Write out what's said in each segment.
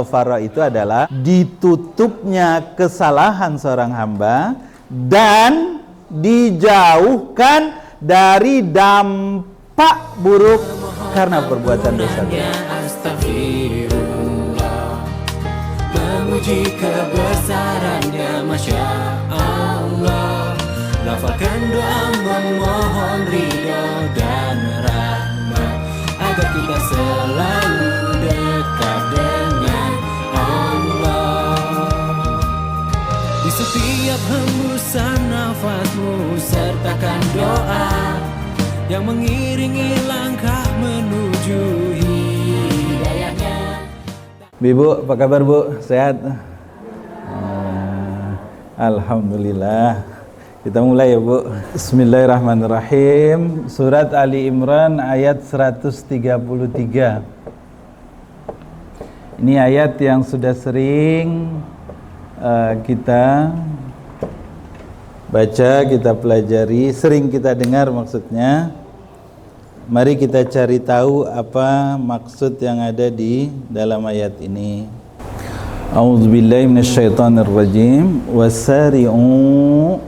Ghafara itu adalah ditutupnya kesalahan seorang hamba dan dijauhkan dari dampak buruk karena perbuatan dosa. Astagfirullah, memuji kebesarannya, Masya Allah. Lafalkan doa memohon ridho dan rahmat, agar kita selalu dekat dengan Allah. Di setiap hembusan nafasmu sertakan doa yang mengiringi langkah menuju hidayahnya. Ibu, apa kabar Bu? Sehat? Alhamdulillah. Kita mulai ya Bu. Bismillahirrahmanirrahim. Surat Ali Imran ayat 133. Ini ayat yang sudah sering kita baca, kita pelajari, sering kita dengar maksudnya. Mari kita cari tahu apa maksud yang ada di dalam ayat ini. A'udzubillahi minasyaitonirrajim. Wasari'u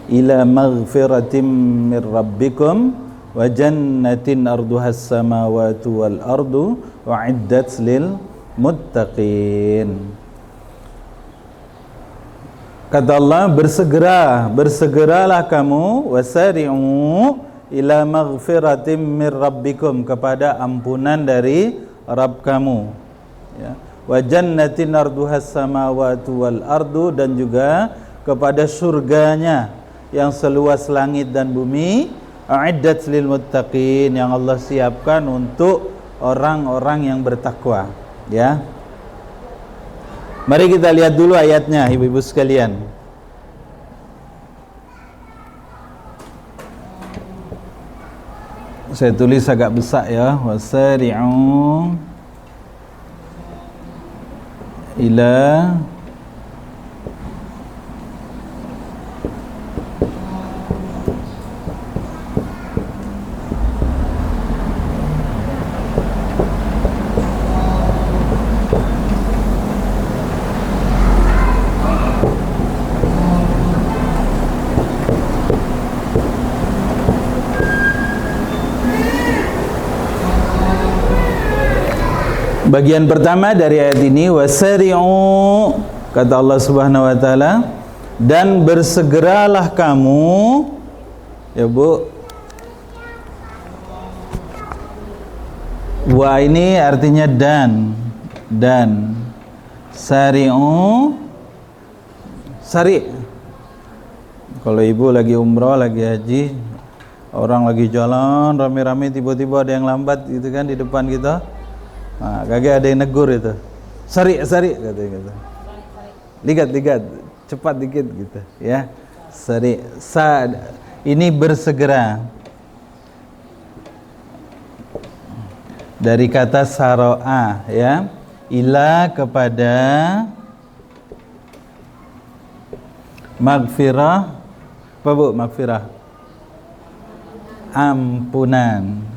ila maghfiratin min rabbikum wa jannatin arduhas samawati wal ardu wa'iddat lil muttaqin. Kata Allah, bersegeralah kamu, wasari'u ila maghfiratin min rabbikum, kepada ampunan dari Rabb kamu, ya. Wa jannatin arduhas samawati wal ardu, dan juga kepada surganya yang seluas langit dan bumi, a'iddat lil muttaqin, yang Allah siapkan untuk orang-orang yang bertakwa, ya. Mari kita lihat dulu ayatnya, ibu-ibu sekalian. Saya tulis agak besar ya. Wasari'u ila bagian pertama dari ayat ini, wasari'u, kata Allah Subhanahu wa taala, dan bersegeralah kamu, ya Bu. Wa ini artinya dan sari'u, sari. Kalau ibu lagi umroh, lagi haji, orang lagi jalan rame-rame, tiba-tiba ada yang lambat gitu kan di depan kita. Nah, kagak ada yang negur itu. Sari kata. Ligat, cepat dikit gitu, ya. Sari, ini bersegera. Dari kata saro'a, ya. Ila kepada magfirah. Apa Bu magfirah? Ampunan.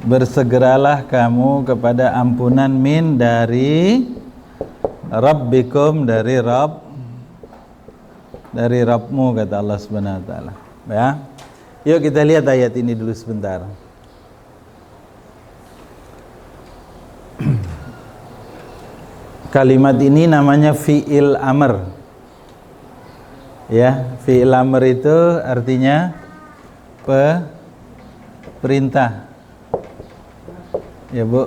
Bersegeralah kamu kepada ampunan min dari Rabbikum, dari Rabbmu, kata Allah Subhanahu wa taala, ya. Yuk kita lihat ayat ini dulu sebentar. Kalimat ini namanya fi'il amr. Ya, fi'il amr itu artinya perintah. Ya Bu,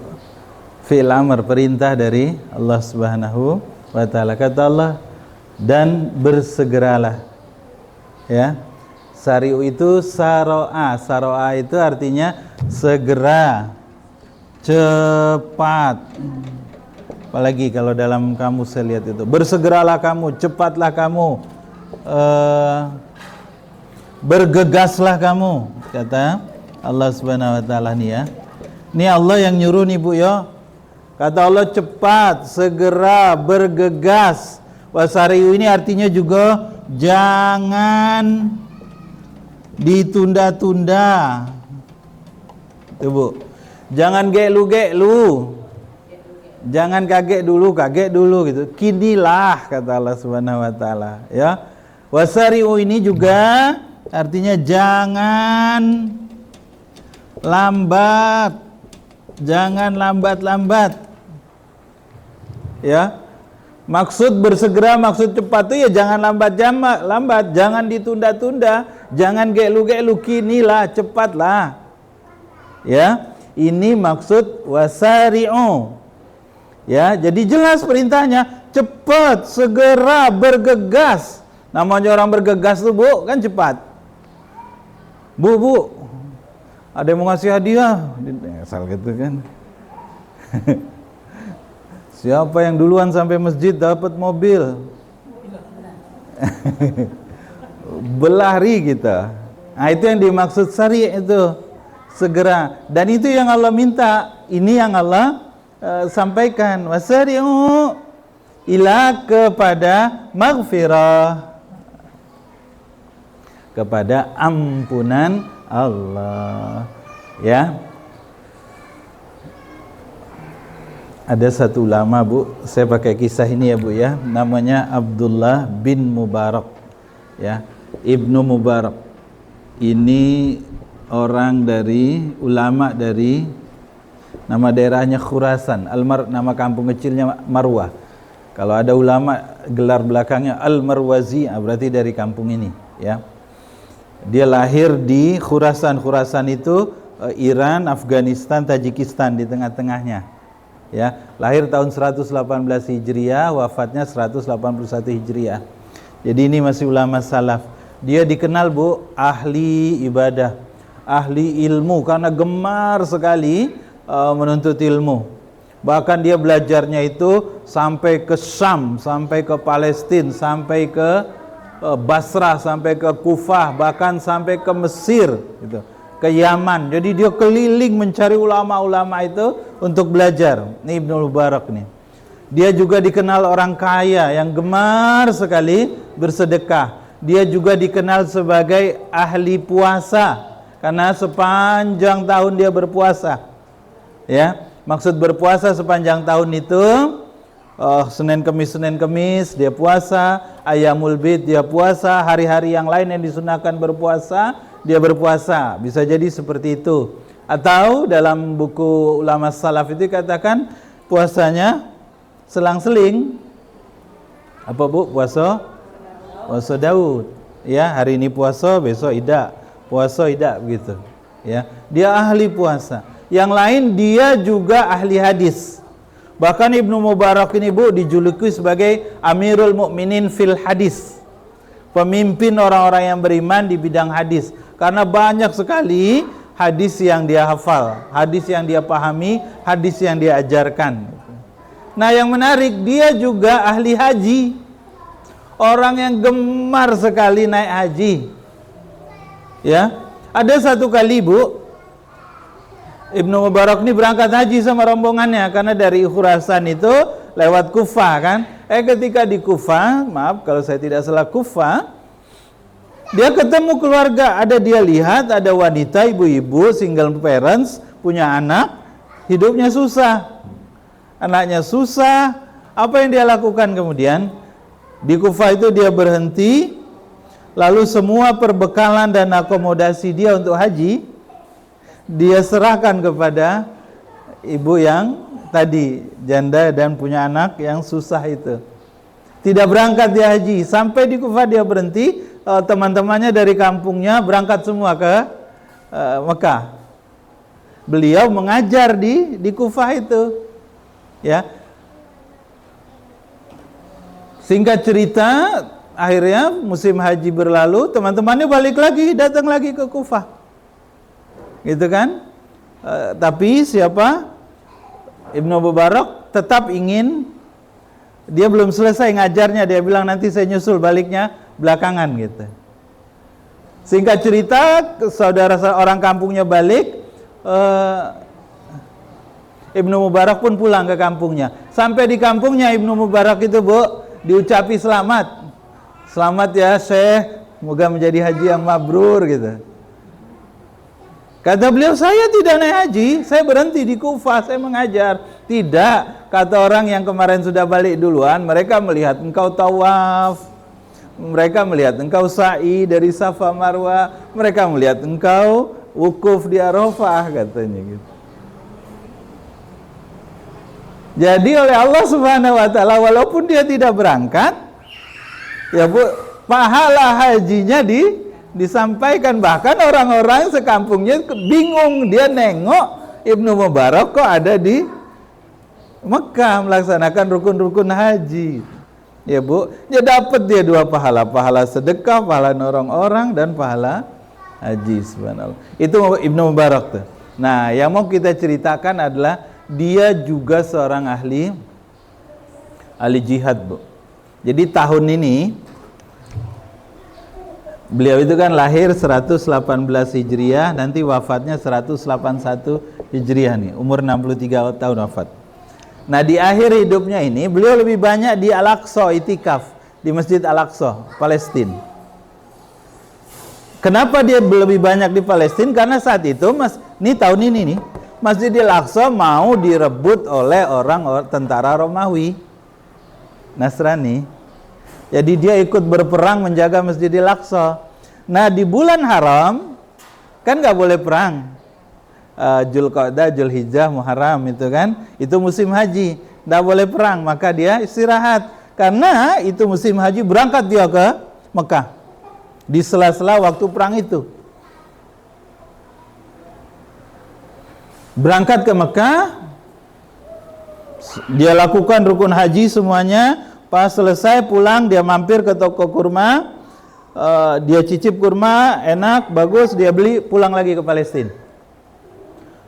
fi'il amr, perintah dari Allah Subhanahu wa taala. Kata Allah, dan bersegeralah, ya. Sari'u itu saro'a itu artinya segera, cepat. Apalagi kalau dalam kamus saya lihat itu, bersegeralah kamu, cepatlah kamu, bergegaslah kamu, kata Allah Subhanahu wa taala nih, ya. Ini Allah yang nyuruh nih Bu ya. Kata Allah, cepat, segera, bergegas. Wasari'u ini artinya juga jangan ditunda. Tuh Bu, jangan gelu-gelu. Jangan kaget dulu gitu. Kinilah kata Allah Subhanahu wa taala, ya. Wasari'u ini juga artinya jangan lambat. Jangan lambat-lambat. Ya. Maksud bersegera, maksud cepat itu ya jangan lambat, jangan ditunda-tunda, jangan gelu-gelu, kinilah, cepatlah. Ya. Ini maksud wasari'u. Ya, jadi jelas perintahnya, cepat, segera, bergegas. Namanya orang bergegas tuh, Bu, kan cepat. Bu, ada yang mau ngasih hadiah? Asal gitu kan. Siapa yang duluan sampai masjid dapat mobil? Berlari kita. Nah, itu yang dimaksud sari itu, segera. Dan itu yang Allah minta. Ini yang Allah sampaikan, wasari'u ila kepada maghfirah, kepada ampunan Allah. Ya, ada satu ulama, Bu, saya pakai kisah ini ya, Bu, ya, namanya Abdullah bin Mubarak, ya, Ibnu Mubarak. Ini orang dari ulama dari nama daerahnya Khurasan, nama kampung kecilnya Marwah. Kalau ada ulama gelar belakangnya Al-Marwazi, berarti dari kampung ini, ya. Dia lahir di Khurasan. Khurasan itu Iran, Afghanistan, Tajikistan di tengah-tengahnya. Ya, lahir tahun 118 Hijriah, wafatnya 181 Hijriah. Jadi ini masih ulama salaf. Dia dikenal, Bu, ahli ibadah, ahli ilmu karena gemar sekali menuntut ilmu. Bahkan dia belajarnya itu sampai ke Syam, sampai ke Palestina, sampai ke Basrah, sampai ke Kufah, bahkan sampai ke Mesir gitu, ke Yaman. Jadi dia keliling mencari ulama-ulama itu untuk belajar. Ini Ibnu Mubarak nih. Dia juga dikenal orang kaya yang gemar sekali bersedekah. Dia juga dikenal sebagai ahli puasa karena sepanjang tahun dia berpuasa. Ya, maksud berpuasa sepanjang tahun itu Senin Kemis dia puasa, Ayyamul Bid dia puasa, hari-hari yang lain yang disunahkan berpuasa dia berpuasa. Bisa jadi seperti itu. Atau dalam buku ulama salaf itu katakan puasanya selang-seling. Apa, Bu? Puasa Daud. Ya, hari ini puasa, besok idak. Puasa idak begitu. Ya, dia ahli puasa. Yang lain dia juga ahli hadis. Bahkan Ibnu Mubarak ini, Bu, dijuluki sebagai Amirul Mukminin fil hadis, pemimpin orang-orang yang beriman di bidang hadis, karena banyak sekali hadis yang dia hafal, hadis yang dia pahami, hadis yang dia ajarkan. Nah, yang menarik, dia juga ahli haji, orang yang gemar sekali naik haji. Ya, ada satu kali, Bu, Ibnu Mubarak ini berangkat haji sama rombongannya, karena dari Khurasan itu lewat Kufah kan. Ketika di Kufah, maaf kalau saya tidak salah, Kufah, dia ketemu keluarga. Ada dia lihat ada wanita, ibu-ibu, single parents, punya anak, hidupnya susah. Anaknya susah. Apa yang dia lakukan kemudian? Di Kufah itu dia berhenti, lalu semua perbekalan dan akomodasi dia untuk haji dia serahkan kepada ibu yang tadi janda dan punya anak yang susah itu. Tidak berangkat dia haji, sampai di Kufah dia berhenti, teman-temannya dari kampungnya berangkat semua ke Mekah. Beliau mengajar di Kufah itu. Ya. Singkat cerita, akhirnya musim haji berlalu, teman-temannya balik lagi, datang lagi ke Kufah. Gitu kan? Tapi siapa? Ibnu Mubarak tetap ingin, dia belum selesai ngajarnya, dia bilang nanti saya nyusul baliknya belakangan gitu. Singkat cerita, saudara orang kampungnya balik, Ibnu Mubarak pun pulang ke kampungnya. Sampai di kampungnya Ibnu Mubarak itu, Bu, diucapi selamat. Selamat ya Syekh, semoga menjadi haji yang mabrur gitu. Kata beliau, saya tidak naik haji, saya berhenti di Kufah, saya mengajar. Tidak, kata orang yang kemarin sudah balik duluan, mereka melihat engkau tawaf, mereka melihat engkau sa'i dari Safa Marwah, mereka melihat engkau wukuf di Arafah, katanya gitu. Jadi oleh Allah Subhanahu wa taala, walaupun dia tidak berangkat, ya Bu, pahala hajinya disampaikan. Bahkan orang-orang sekampungnya bingung, dia nengok Ibnu Mubarak kok ada di Mekah melaksanakan rukun-rukun haji. Ya Bu, dia dapat dia dua pahala, pahala sedekah, pahala nolong orang, dan pahala haji. Subhanallah. Itu Ibnu Mubarak tuh. Nah, yang mau kita ceritakan adalah dia juga seorang ahli jihad, Bu. Jadi tahun ini beliau itu kan lahir 118 Hijriah, nanti wafatnya 181 Hijriah nih, umur 63 tahun wafat. Nah, di akhir hidupnya ini beliau lebih banyak di Al-Aqsa, itikaf di Masjid Al-Aqsa, Palestina. Kenapa dia lebih banyak di Palestina? Karena saat itu ini tahun ini nih, Masjidil Aqsa mau direbut oleh tentara Romawi Nasrani. Jadi dia ikut berperang menjaga Masjidil Aqsa. Nah, di bulan haram kan nggak boleh perang. Zulqa'dah, Zulhijjah, Muharram itu kan, itu musim haji, nggak boleh perang, maka dia istirahat. Karena itu musim haji, berangkat dia ke Mekah di sela-sela waktu perang itu. Berangkat ke Mekah, dia lakukan rukun haji semuanya. Pas selesai pulang, dia mampir ke toko kurma, dia cicip kurma, enak, bagus, dia beli, pulang lagi ke Palestina.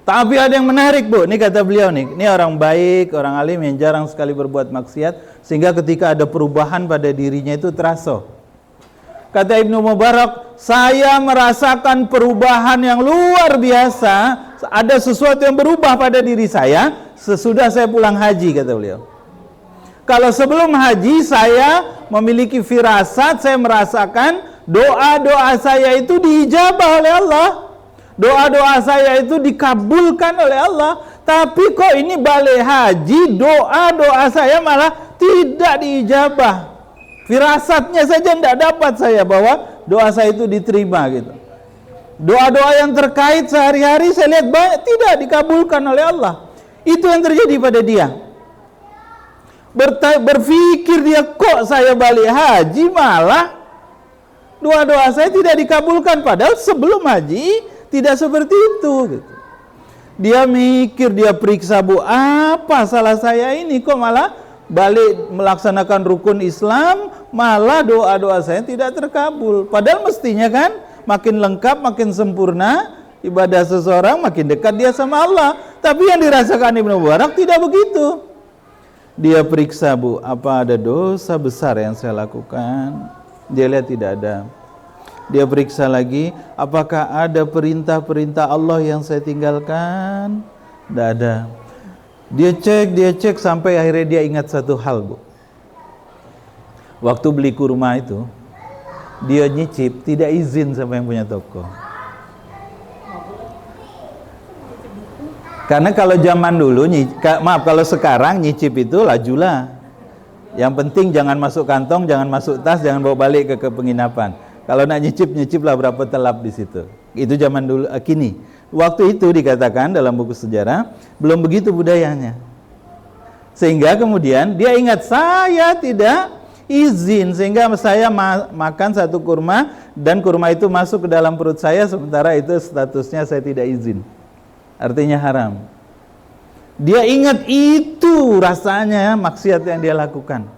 Tapi ada yang menarik, Bu, ini kata beliau nih, ini orang baik, orang alim yang jarang sekali berbuat maksiat, sehingga ketika ada perubahan pada dirinya itu terasa. Kata Ibnu Mubarak, saya merasakan perubahan yang luar biasa, ada sesuatu yang berubah pada diri saya sesudah saya pulang haji, kata beliau. Kalau sebelum haji saya memiliki firasat, saya merasakan doa-doa saya itu diijabah oleh Allah. Doa-doa saya itu dikabulkan oleh Allah. Tapi kok ini balik haji, doa-doa saya malah tidak diijabah. Firasatnya saja tidak dapat saya bahwa doa saya itu diterima gitu. Doa-doa yang terkait sehari-hari saya lihat banyak tidak dikabulkan oleh Allah. Itu yang terjadi pada dia. Berpikir dia, kok saya balik haji malah doa-doa saya tidak dikabulkan, padahal sebelum haji tidak seperti itu gitu. Dia mikir, dia periksa, Bu, apa salah saya ini kok malah balik melaksanakan rukun Islam, malah doa-doa saya tidak terkabul. Padahal mestinya kan makin lengkap, makin sempurna ibadah seseorang, makin dekat dia sama Allah. Tapi yang dirasakan Ibnu Mubarak tidak begitu. Dia periksa, Bu, apa ada dosa besar yang saya lakukan? Dia lihat tidak ada. Dia periksa lagi, apakah ada perintah-perintah Allah yang saya tinggalkan? Tidak ada. Dia cek sampai akhirnya dia ingat satu hal, Bu. Waktu beli kurma itu, dia nyicip, tidak izin sama yang punya toko. Karena kalau zaman dulu, kalau sekarang nyicip itu lajulah. Yang penting jangan masuk kantong, jangan masuk tas, jangan bawa balik ke penginapan. Kalau nak nyicip lah berapa telap di situ. Itu zaman dulu. Kini, waktu itu dikatakan dalam buku sejarah belum begitu budayanya. Sehingga kemudian dia ingat, saya tidak izin, sehingga saya makan satu kurma dan kurma itu masuk ke dalam perut saya, sementara itu statusnya saya tidak izin. Artinya haram. Dia ingat itu rasanya maksiat yang dia lakukan.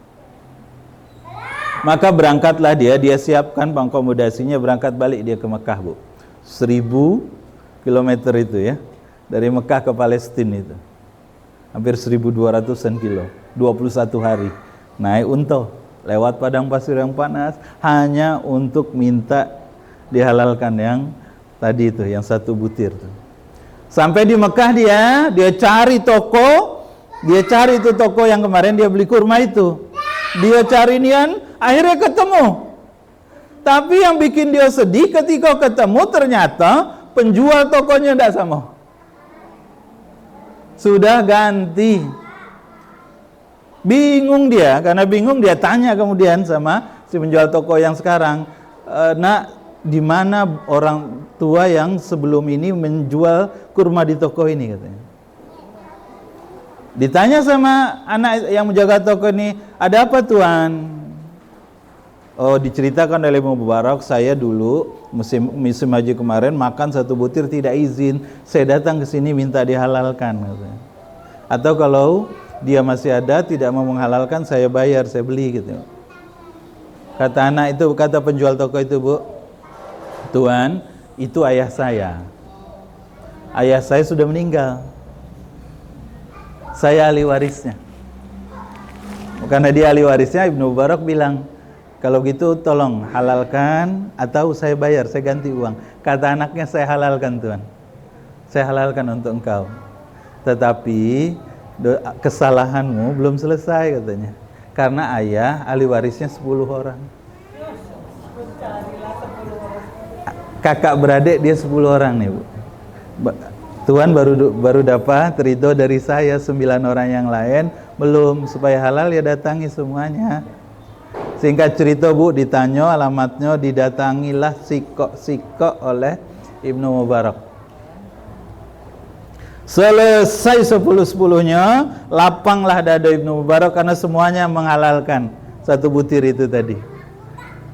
Maka berangkatlah dia siapkan pengkomodasinya, berangkat balik dia ke Mekah, Bu. 1000 kilometer itu ya, dari Mekah ke Palestina itu. Hampir 1200-an kilo, 21 hari. Naik unta, lewat padang pasir yang panas, hanya untuk minta dihalalkan yang tadi itu, yang satu butir tuh. Sampai di Mekah dia cari toko, dia cari itu toko yang kemarin dia beli kurma itu. Dia cari nian, akhirnya ketemu. Tapi yang bikin dia sedih ketika ketemu ternyata penjual tokonya tidak sama. Sudah ganti. Bingung dia, karena bingung dia tanya kemudian sama si penjual toko yang sekarang, nak, di mana orang tua yang sebelum ini menjual kurma di toko ini, katanya. Ditanya sama anak yang menjaga toko ini, ada apa tuan? Oh, diceritakan oleh Ibnu Mubarak, saya dulu musim haji kemarin makan 1 butir tidak izin, saya datang ke sini minta dihalalkan, katanya. Atau kalau dia masih ada tidak mau menghalalkan, saya bayar, saya beli, gitu. Kata anak itu, kata penjual toko itu, Bu, tuan, itu ayah saya. Ayah saya sudah meninggal. Saya ahli warisnya. Karena dia ahli warisnya, Ibnu Mubarak bilang, kalau gitu tolong halalkan atau saya bayar, saya ganti uang. Kata anaknya, saya halalkan tuan, saya halalkan untuk engkau. Tetapi kesalahanmu belum selesai, katanya. Karena ayah ahli warisnya 10 orang. Kakak beradik dia 10 orang nih, Bu. Tuan baru dapat ridho dari saya, 9 orang yang lain belum. Supaya halal ya datangi semuanya. Singkat cerita, Bu, ditanya alamatnya, didatangilah sikok oleh Ibnu Mubarak. Selesai 10-10-nya, lapanglah dada Ibnu Mubarak karena semuanya menghalalkan 1 butir itu tadi.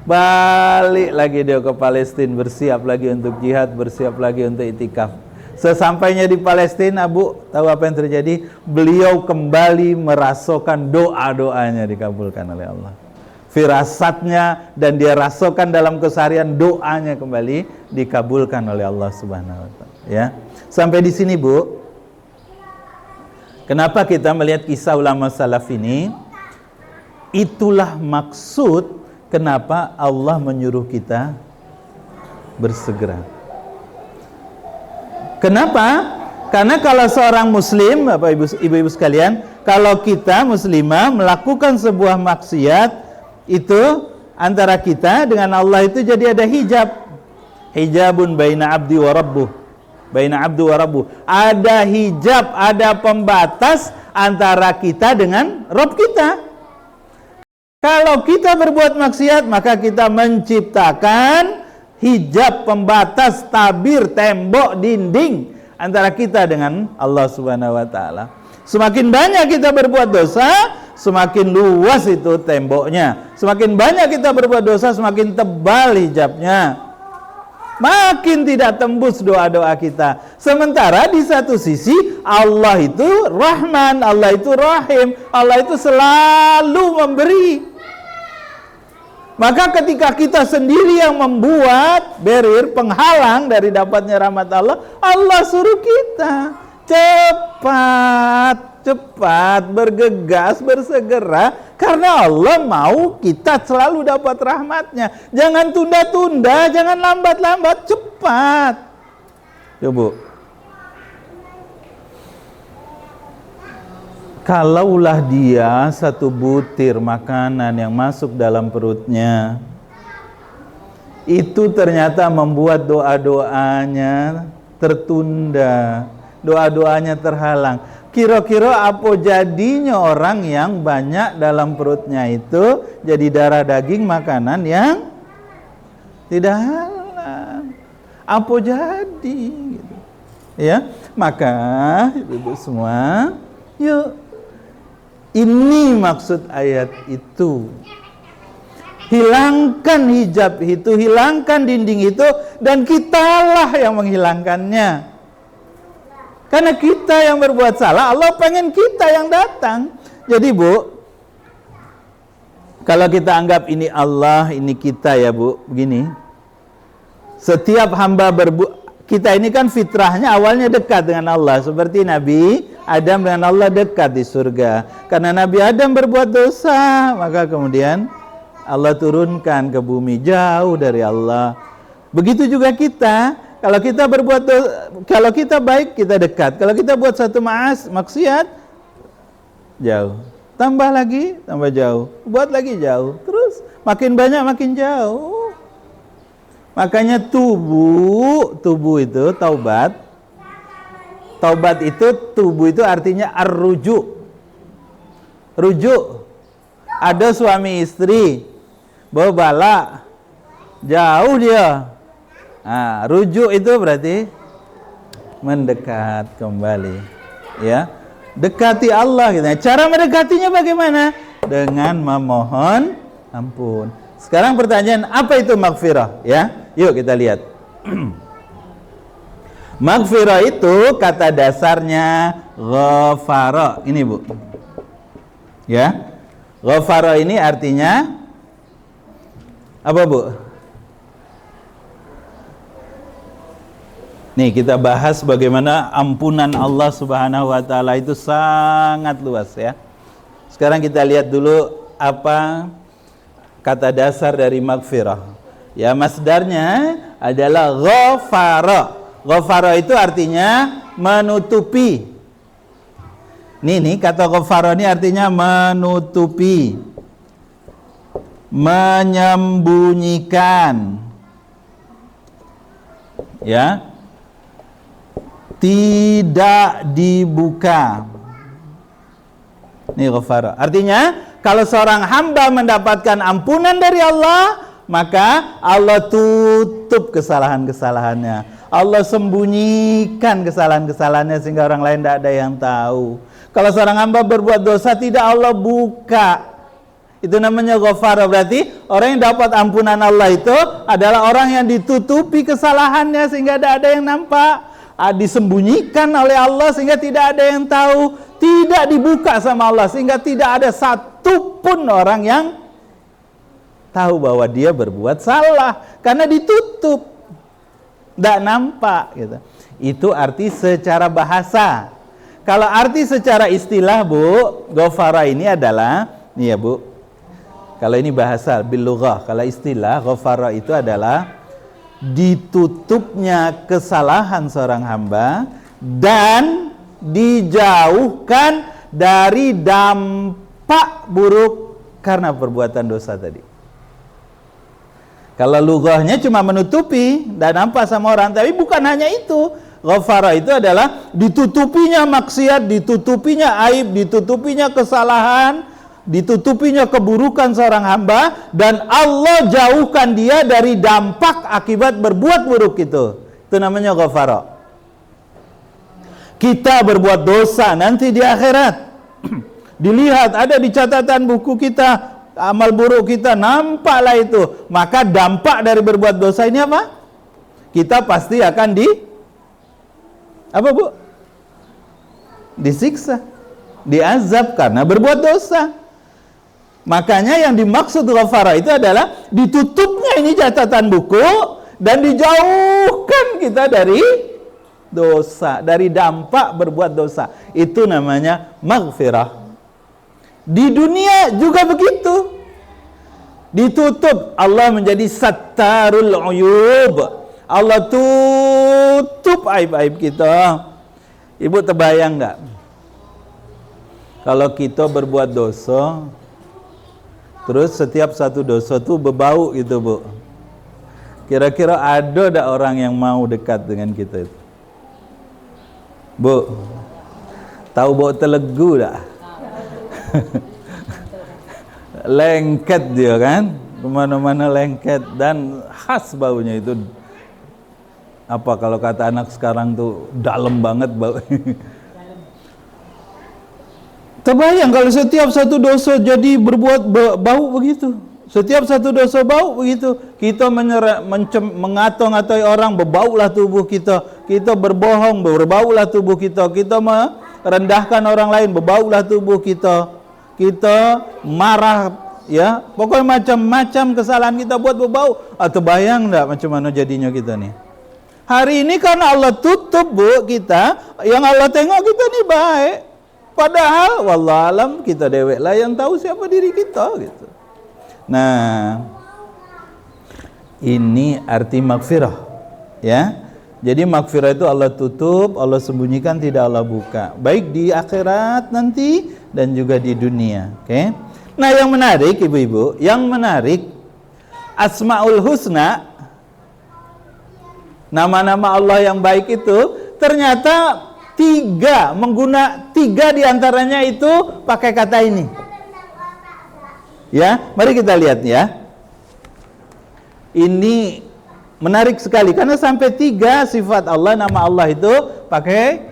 Balik lagi dia ke Palestina, bersiap lagi untuk jihad, bersiap lagi untuk itikaf. Sesampainya di Palestina, Bu, tahu apa yang terjadi? Beliau kembali merasakan doa-doanya dikabulkan oleh Allah. Firasatnya dan dia rasakan dalam keseharian, doanya kembali dikabulkan oleh Allah Subhanahu wa taala, ya. Sampai di sini, Bu. Kenapa kita melihat kisah ulama salaf ini? Itulah maksud kenapa Allah menyuruh kita bersegera. Kenapa? Karena kalau seorang muslim, Bapak Ibu sekalian, kalau kita muslimah melakukan sebuah maksiat, itu antara kita dengan Allah itu jadi ada hijab. Hijabun baina abdi wa rabbuh. Baina abdu wa rabbuh. Ada hijab, ada pembatas antara kita dengan Rabb kita. Kalau kita berbuat maksiat, maka kita menciptakan hijab, pembatas, tabir, tembok, dinding antara kita dengan Allah Subhanahu wa taala. Semakin banyak kita berbuat dosa, semakin luas itu temboknya. Semakin banyak kita berbuat dosa, semakin tebal hijabnya. Makin tidak tembus doa-doa kita. Sementara di satu sisi Allah itu Rahman, Allah itu Rahim, Allah itu selalu memberi. Maka ketika kita sendiri yang membuat barrier, penghalang dari dapatnya rahmat Allah, Allah suruh kita cepat bergegas, bersegera, karena Allah mau kita selalu dapat rahmatnya. Jangan tunda-tunda, jangan lambat-lambat, cepat. Coba. Kalaulah dia 1 butir makanan yang masuk dalam perutnya, itu ternyata membuat doa-doanya tertunda, doa-doanya terhalang. Kira-kira apa jadinya orang yang banyak dalam perutnya itu jadi darah daging makanan yang tidak halal? Apa jadi? Gitu. Ya, maka ibu semua, yuk, ini maksud ayat itu. Hilangkan hijab itu, hilangkan dinding itu, dan kitalah yang menghilangkannya. Karena kita yang berbuat salah, Allah pengen kita yang datang. Jadi, Bu, kalau kita anggap ini Allah, ini kita, ya Bu, begini. Setiap hamba kita ini kan fitrahnya awalnya dekat dengan Allah. Seperti Nabi Adam dengan Allah dekat di surga. Karena Nabi Adam berbuat dosa, maka kemudian Allah turunkan ke bumi jauh dari Allah. Begitu juga kita. Kalau kita berbuat kalau kita baik, kita dekat. Kalau kita buat satu maksiat, jauh. Tambah lagi, tambah jauh. Buat lagi jauh. Terus makin banyak makin jauh. Makanya tubuh itu taubat Taubat itu, tubu itu artinya ar-ruju. Rujuk. Ada suami istri berbala, jauh dia. Nah, rujuk itu berarti mendekat kembali. Ya, dekati Allah gitu. Cara mendekatinya bagaimana? Dengan memohon ampun. Sekarang pertanyaan, apa itu maghfirah? Ya, yuk kita lihat. Maghfirah itu kata dasarnya ghafara. Ini Bu. Ya. Ghafara ini artinya apa Bu? Nih kita bahas bagaimana ampunan Allah Subhanahu wa taala itu sangat luas ya. Sekarang kita lihat dulu apa kata dasar dari maghfirah. Ya, masdarnya adalah ghafara. Ghafara itu artinya menutupi. Nih kata ghafara ini artinya menutupi, menyembunyikan, ya, tidak dibuka. Ini ghafara. Artinya kalau seorang hamba mendapatkan ampunan dari Allah, maka Allah tutup kesalahan-kesalahannya. Allah sembunyikan kesalahan-kesalahannya sehingga orang lain tidak ada yang tahu. Kalau seorang hamba berbuat dosa, tidak Allah buka. Itu namanya ghafara. Berarti orang yang dapat ampunan Allah itu adalah orang yang ditutupi kesalahannya sehingga tidak ada yang nampak. Disembunyikan oleh Allah sehingga tidak ada yang tahu. Tidak dibuka sama Allah sehingga tidak ada satupun orang yang tahu bahwa dia berbuat salah. Karena ditutup. Tidak nampak gitu. Itu arti secara bahasa. Kalau arti secara istilah Bu, ghafara ini adalah, nih ya Bu, kalau ini bahasa bil lughah, kalau istilah ghafara itu adalah ditutupnya kesalahan seorang hamba dan dijauhkan dari dampak buruk karena perbuatan dosa tadi. Kalau lughahnya cuma menutupi, tidak nampak sama orang, tapi bukan hanya itu. Ghafara itu adalah ditutupinya maksiat, ditutupinya aib, ditutupinya kesalahan, ditutupinya keburukan seorang hamba, dan Allah jauhkan dia dari dampak akibat berbuat buruk itu. Itu namanya ghafara. Kita berbuat dosa nanti di akhirat. Dilihat ada di catatan buku kita, amal buruk kita, nampaklah itu. Maka dampak dari berbuat dosa ini apa? Kita pasti akan apa Bu? Disiksa, diazab karena berbuat dosa. Makanya yang dimaksud ghafara itu adalah ditutupnya ini catatan buku dan dijauhkan kita dari dosa, dari dampak berbuat dosa. Itu namanya maghfirah. Di dunia juga begitu. Ditutup, Allah menjadi sattarul uyub. Allah tutup aib-aib kita. Ibu terbayang nggak? Kalau kita berbuat dosa, terus setiap satu dosa tuh berbau gitu Bu. Kira-kira ada tak orang yang mau dekat dengan kita itu? Bu, tahu bau telegu tak? Lengket dia kan, kemana-mana lengket dan khas baunya itu. Apa kalau kata anak sekarang tuh dalam banget bau. Terbayang kalau setiap satu dosa jadi berbuat bau begitu. Setiap satu dosa bau begitu. Kita mengato-ngatai orang, berbaulah tubuh kita. Kita berbohong, berbaulah tubuh kita. Kita merendahkan orang lain, berbaulah tubuh kita. Kita marah, ya, pokoknya macam-macam kesalahan kita buat berbau. Atau bayang enggak macam mana jadinya kita nih? Hari ini karena Allah tutup Bu kita, yang Allah tengok kita nih baik. Padahal wallahualam kita dewek lah yang tahu siapa diri kita gitu. Nah, ini arti maghfirah, ya. Jadi maghfirah itu Allah tutup, Allah sembunyikan, tidak Allah buka. Baik di akhirat nanti dan juga di dunia. Oke. Nah, yang menarik ibu-ibu, yang menarik Asmaul Husna, nama-nama Allah yang baik itu ternyata tiga diantaranya itu pakai kata ini. Ya, mari kita lihat ya. Ini menarik sekali karena sampai 3 sifat Allah, nama Allah itu pakai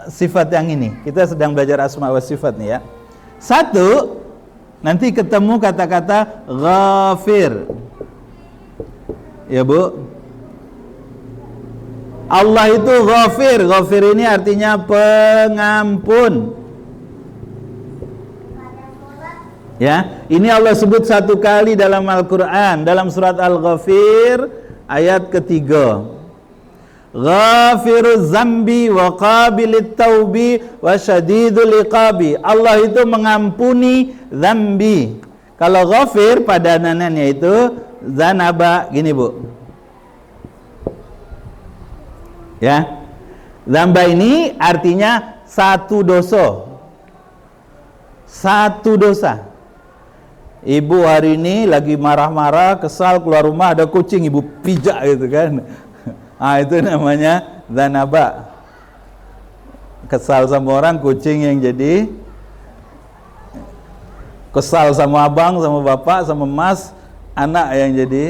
sifat yang ini. Kita sedang belajar asma wa sifat nih ya. 1, nanti ketemu kata-kata Ghafir. Ya Bu, Allah itu Ghafir. Ghafir ini artinya pengampun. Ya, ini Allah sebut 1 kali dalam Al-Quran, dalam surat Al-Ghafir ayat ketiga. Ghafiruz zambi wa qabilit taubi wa syadidul iqabi. Allah itu mengampuni zambi. Kalau ghafir padanannya itu zanaba, gini Bu. Ya. Zamba ini artinya 1 dosa. 1 dosa. Ibu hari ini lagi marah-marah, kesal, keluar rumah ada kucing, ibu pijak gitu kan. Itu namanya zanaba. Kesal sama orang, kucing yang jadi kesal sama abang, sama bapak, sama mas, anak yang jadi,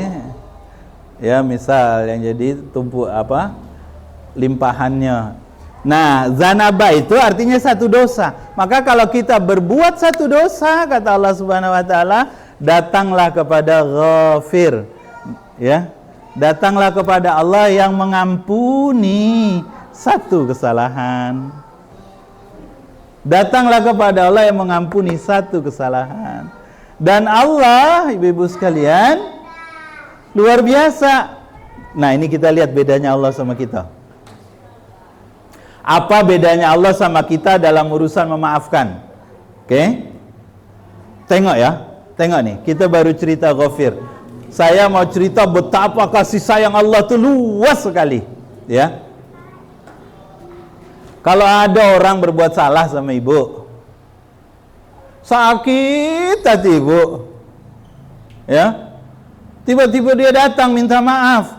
ya misal yang jadi tumpuk limpahannya. Nah, zanaba itu artinya 1 dosa. Maka kalau kita berbuat 1 dosa, kata Allah Subhanahu wa taala, datanglah kepada Ghafir. Ya. Datanglah kepada Allah yang mengampuni 1 kesalahan. Datanglah kepada Allah yang mengampuni 1 kesalahan. Dan Allah, ibu-ibu sekalian, luar biasa. Nah, ini kita lihat bedanya Allah sama kita. Apa bedanya Allah sama kita dalam urusan memaafkan? Oke? Tengok ya. Tengok nih, kita baru cerita Ghafir. Saya mau cerita betapa kasih sayang Allah itu luas sekali, ya. Kalau ada orang berbuat salah sama ibu, sakit hati ibu, ya. Tiba-tiba dia datang minta maaf.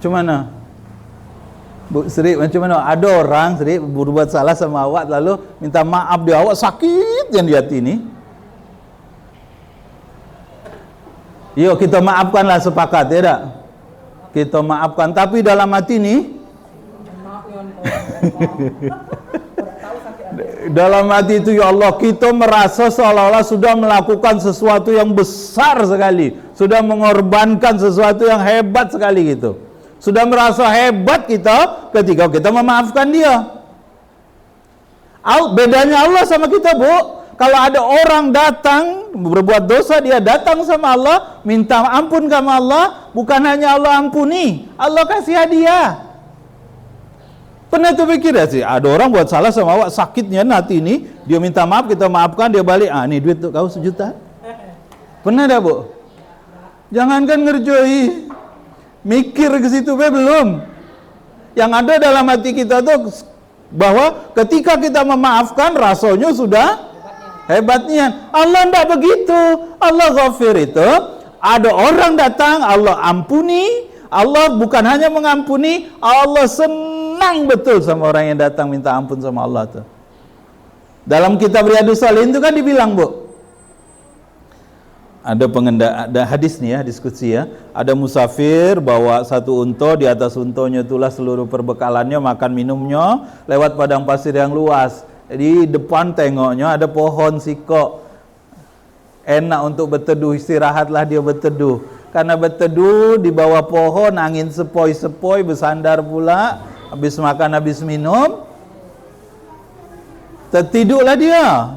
Cuma Bu Sri, macam mana? Ada orang Sri berbuat salah sama awak lalu minta maaf dia, awak sakit yang di hati ini. Yuk kita maafkanlah, sepakat ya tak? Kita maafkan, tapi dalam hati nih dalam hati itu, ya Allah, kita merasa seolah-olah sudah melakukan sesuatu yang besar sekali, sudah mengorbankan sesuatu yang hebat sekali gitu. Sudah merasa hebat kita ketika kita memaafkan dia. Bedanya Allah sama kita, Bu. Kalau ada orang datang berbuat dosa, dia datang sama Allah, minta ampun sama Allah, bukan hanya Allah ampuni, Allah kasih hadiah. Pernah tuh pikir ya sih, ada orang buat salah sama awak, sakitnya hati ini, dia minta maaf, kita maafkan, dia balik, nih duit tuh kau 1 juta. Pernah dah Bu? Jangankan ngerjoi, mikir ke situ belum. Yang ada dalam hati kita tuh bahwa ketika kita memaafkan rasanya sudah hebatnya. Allah tidak begitu. Allah Ghafir itu ada orang datang, Allah ampuni. Allah bukan hanya mengampuni, Allah senang betul sama orang yang datang minta ampun sama Allah tuh. Dalam kitab Riyadhus Shalihin itu kan dibilang, Bu, ada hadis nih ya, diskusi ya. Ada musafir bawa 1 unta, di atas untanya itulah seluruh perbekalannya, makan minumnya, lewat padang pasir yang luas. Di depan tengoknya ada pohon sikok. Enak untuk berteduh, istirahatlah dia berteduh. Karena berteduh di bawah pohon, angin sepoi-sepoi, bersandar pula, habis makan habis minum, tertidurlah dia.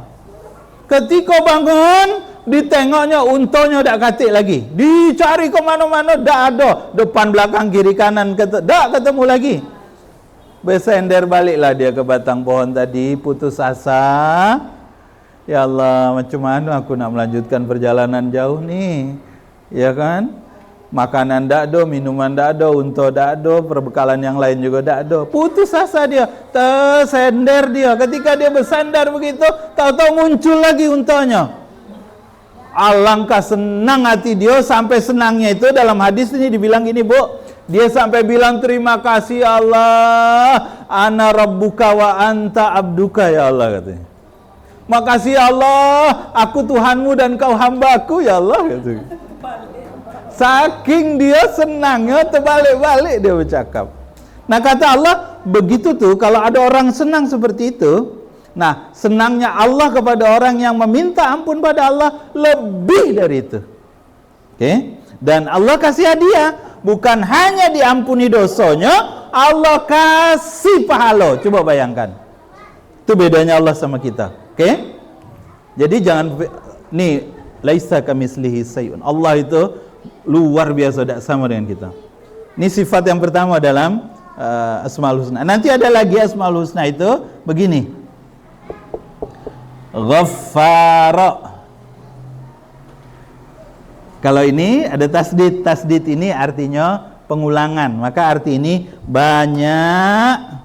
Ketika bangun, ditengoknya untanya tak katik lagi, dicari ke mana-mana tak ada, depan belakang kiri kanan tak ketemu lagi. Bersender baliklah dia ke batang pohon tadi, putus asa. Ya Allah, macam mana aku nak melanjutkan perjalanan jauh nih, ya kan? Makanan tak ada, minuman tak ada, unta tak ada, perbekalan yang lain juga tak ada. Putus asa dia, tersender dia. Ketika dia bersandar begitu, tahu-tahu muncul lagi untanya. Alangkah senang hati dia, sampai senangnya itu dalam hadis ini dibilang gini, Bu, Dia sampai bilang terima kasih Allah, ana rabbuka wa anta abduka ya Allah katanya. Makasih Allah, aku Tuhanmu dan kau hambaku ya Allah katanya. Saking dia senangnya terbalik-balik dia bercakap. Nah kata Allah, begitu tuh kalau ada orang senang seperti itu. Nah senangnya Allah kepada orang yang meminta ampun pada Allah lebih dari itu. Oke? Dan Allah kasih hadiah, bukan hanya diampuni dosanya, Allah kasih pahala. Coba bayangkan. Itu bedanya Allah sama kita. Oke? Jadi jangan nih, laisa kamitslihi syai'un. Allah itu luar biasa, tidak sama dengan kita. Ini sifat yang pertama dalam Asmaul Husna. Nanti ada lagi Asmaul Husna itu begini. Ghaffara. Kalau ini ada tasdid. Tasdid ini artinya pengulangan. Maka arti ini banyak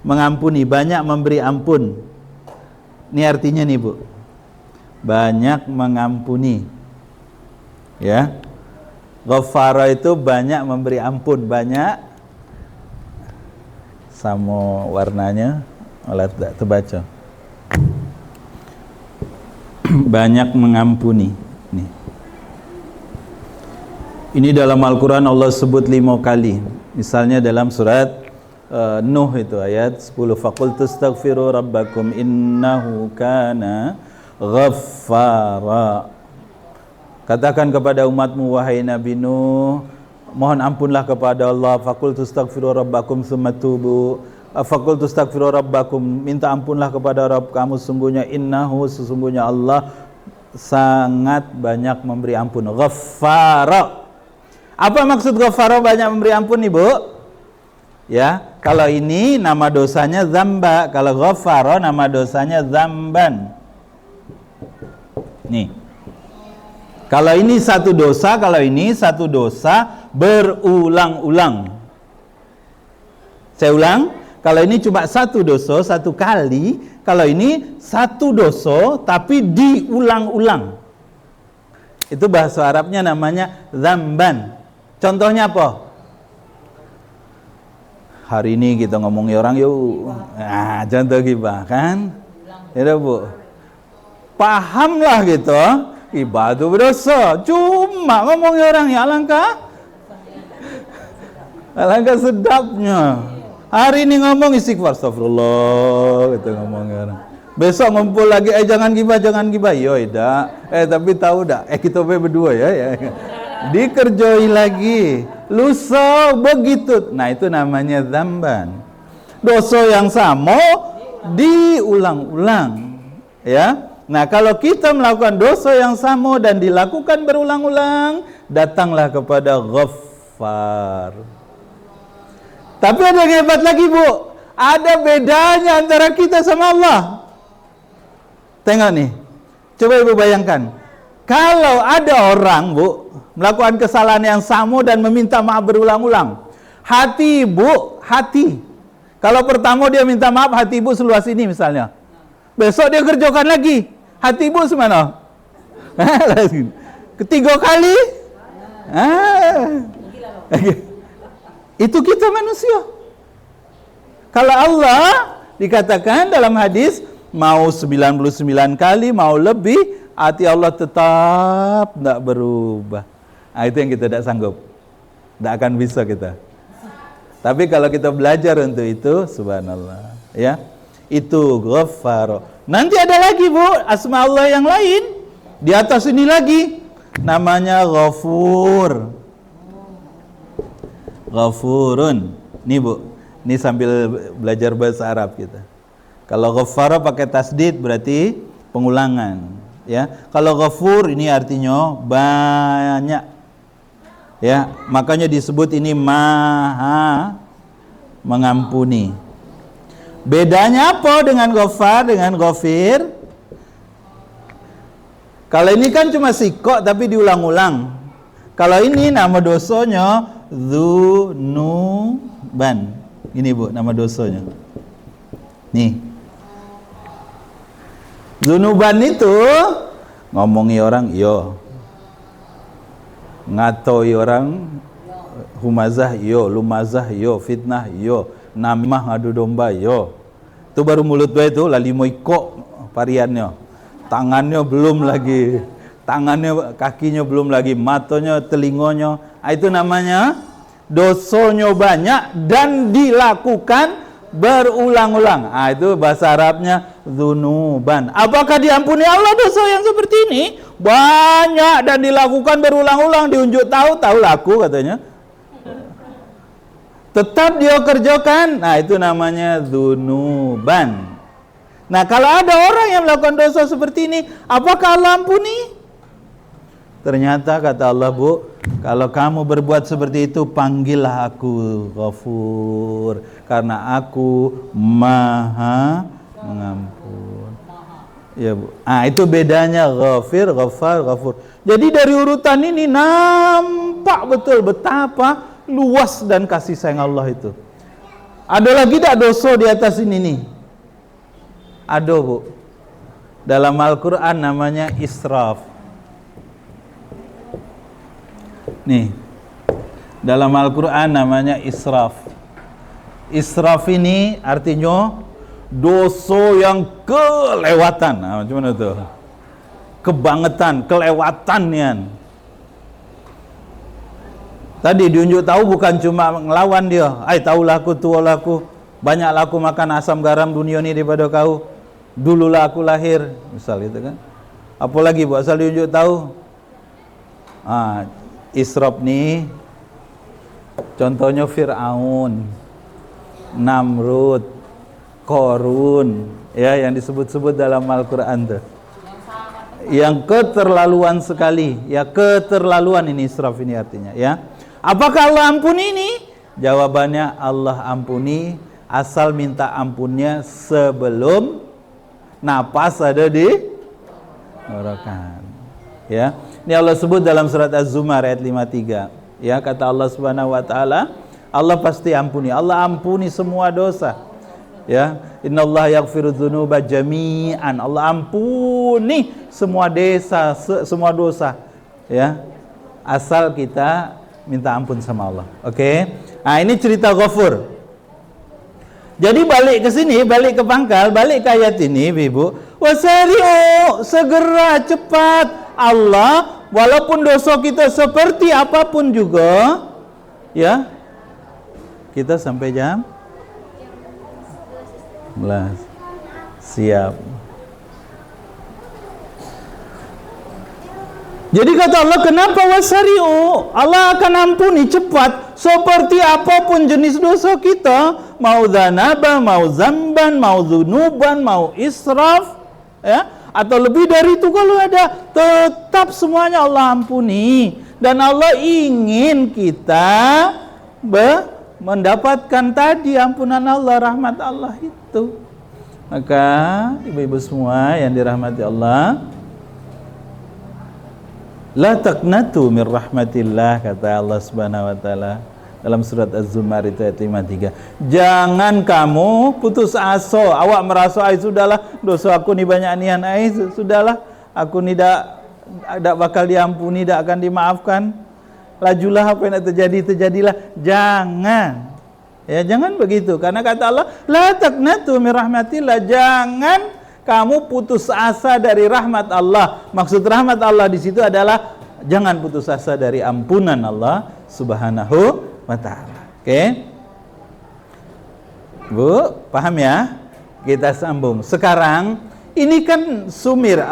mengampuni, banyak memberi ampun. Ini artinya nih Bu, banyak mengampuni. Ya, Ghaffara itu banyak memberi ampun, banyak. Sama warnanya, malah tidak terbaca. Banyak mengampuni. Nih. Ini dalam Al-Quran Allah sebut 5 kali. Misalnya dalam surat Nuh itu ayat 10. Faqultu astaghfiru rabbakum innahu kana ghaffara. Katakan kepada umatmu wahai Nabi Nuh, mohon ampunlah kepada Allah. Faqultu astaghfiru rabbakum tsumma tubu. Faqultu astaghfiru rabbakum, minta ampunlah kepada Rabb kamu, sesungguhnya Allah sangat banyak memberi ampun. Ghaffara. Apa maksud Ghaffara banyak memberi ampun nih Bu? Ya, kalau ini nama dosanya zamba, kalau Ghaffara nama dosanya zamban. Nih. Kalau ini satu dosa, kalau ini satu dosa berulang-ulang. Saya ulang, kalau ini cuma satu dosa satu kali, kalau ini satu dosa tapi diulang-ulang. Itu bahasa Arabnya namanya zamban. Contohnya apa? Hari ini kita ngomongi orang yuk. Nah, contoh gibah kan? Ya Bu. Pahamlah gitu. Gibah itu berdosa. Cuma ngomongi orang ya alangkah sedapnya. Hari ini ngomong istighfar, astagfirullah gitu ngomongi orang. Besok ngumpul lagi, jangan gibah. Yo, tidak. Tapi tahu dah. Kita berdua ya. Dikerjoi lagi. Lusa begitu. Nah, itu namanya zamban. Dosa yang sama diulang-ulang. Ya. Nah, kalau kita melakukan dosa yang sama dan dilakukan berulang-ulang, datanglah kepada Ghaffar. Tapi ada yang hebat lagi Bu. Ada bedanya antara kita sama Allah. Tengok nih. Coba Ibu bayangkan. Kalau ada orang Bu melakukan kesalahan yang sama dan meminta maaf berulang-ulang. Hati Ibu, hati. Kalau pertama dia minta maaf, hati Ibu seluas ini misalnya. Besok dia kerjakan lagi. Hati Ibu semana? Ketiga kali? Itu kita manusia. Kalau Allah dikatakan dalam hadis, mau 99 kali, mau lebih, hati Allah tetap tidak berubah. Nah, itu yang kita tidak sanggup. Tidak akan bisa kita. Tapi kalau kita belajar untuk itu, subhanallah. Ya, itu Ghaffar. Nanti ada lagi Bu, asma Allah yang lain. Di atas ini lagi. Namanya Ghafur. Ghafurun. Nih Bu, ini sambil belajar bahasa Arab kita. Kalau Ghaffara pakai tasdid berarti pengulangan. Ya, kalau Ghafur ini artinya banyak. Ya, makanya disebut ini maha mengampuni. Bedanya apa dengan Ghaffar dengan Ghafir? Kalau ini kan cuma sikok tapi diulang-ulang. Kalau ini nama dosanya Dzunuban. Ini Bu, nama dosanya. Nih. Dzunuban itu ngomongi orang yo. Ngatoi orang Humazah yo, lumazah yo, fitnah yo, namimah ngadu domba yo. Itu baru mulut bae itu lali moiko variannya. Tangannya belum lagi, tangannya, kakinya belum lagi, matanya, telingonya. Itu namanya dosonya banyak dan dilakukan berulang-ulang. Itu bahasa Arabnya dzunuban. Apakah diampuni Allah dosa yang seperti ini? Banyak dan dilakukan berulang-ulang, diunjuk tahu laku katanya. Tetap dia kerjakan. Itu namanya dzunuban. Nah, kalau ada orang yang melakukan dosa seperti ini, apakah Allah ampuni? Ternyata kata Allah, Bu, kalau kamu berbuat seperti itu, panggillah aku Ghafur, karena aku Maha Mengampun. Ya, Bu. Itu bedanya Ghafir, Ghafar, Ghafur. Jadi dari urutan ini nampak betul betapa luas dan kasih sayang Allah itu. Ada lagi tak dosa di atas ini nih? Ada, Bu. Dalam Al-Quran namanya israf. Nih, dalam Al-Quran namanya israf. Israf ini artinya dosa yang kelewatan. Macam mana tuh? Kebangetan, kelewatan. Tadi diunjuk tahu bukan cuma ngelawan dia. Tahulah aku, tualah aku. Banyaklah aku makan asam garam dunia ini daripada kau. Dululah aku lahir. Misal gitu kan. Apalagi Bu, asal diunjuk tahu. Israf nih contohnya Fir'aun, Namrud, Korun, ya, yang disebut-sebut dalam Al-Quran tuh. Yang keterlaluan sekali, ya, keterlaluan ini israf ini artinya, ya. Apakah Allah ampuni ini? Jawabannya Allah ampuni asal minta ampunnya sebelum napas ada di tenggorokan. Ya, ini Allah sebut dalam surat Az-Zumar ayat 53. Ya, kata Allah Subhanahu wa taala, Allah pasti ampuni. Allah ampuni semua dosa. Ya, innallaha yaghfiru dzunuba jami'an. Allah ampuni semua semua dosa. Ya. Asal kita minta ampun sama Allah. Oke. Ini cerita Ghafur. Jadi balik ke sini, balik ke pangkal, balik ke ayat ini, Ibu. Wasari'u, segera, cepat. Allah, walaupun dosa kita seperti apapun juga, ya, kita sampai jam 11. Siap. Jadi kata Allah, kenapa wasari'u? Allah akan ampuni cepat seperti apapun jenis dosa kita, mau dzanaba, mau zamban, mau dzunuban, mau israf, ya, atau lebih dari itu kalau ada, tetap semuanya Allah ampuni. Dan Allah ingin kita mendapatkan tadi ampunan Allah, rahmat Allah itu. Maka ibu-ibu semua yang dirahmati Allah, la taqnatu min rahmatillah, kata Allah Subhanahu wa taala dalam surat Az-Zumar itu ayat 53. Jangan kamu putus asa, awak merasa sudahlah dosa aku ni banyak nian, sudahlah aku ni dak bakal diampuni, dak akan dimaafkan. Lajulah apa yang nak terjadi terjadilah. Jangan. Ya, jangan begitu, karena kata Allah, la taqnatu min rahmatillah, jangan kamu putus asa dari rahmat Allah. Maksud rahmat Allah di situ adalah jangan putus asa dari ampunan Allah Subhanahu wa ta'ala. Oke? Bu, paham ya? Kita sambung. Sekarang ini kan sumir,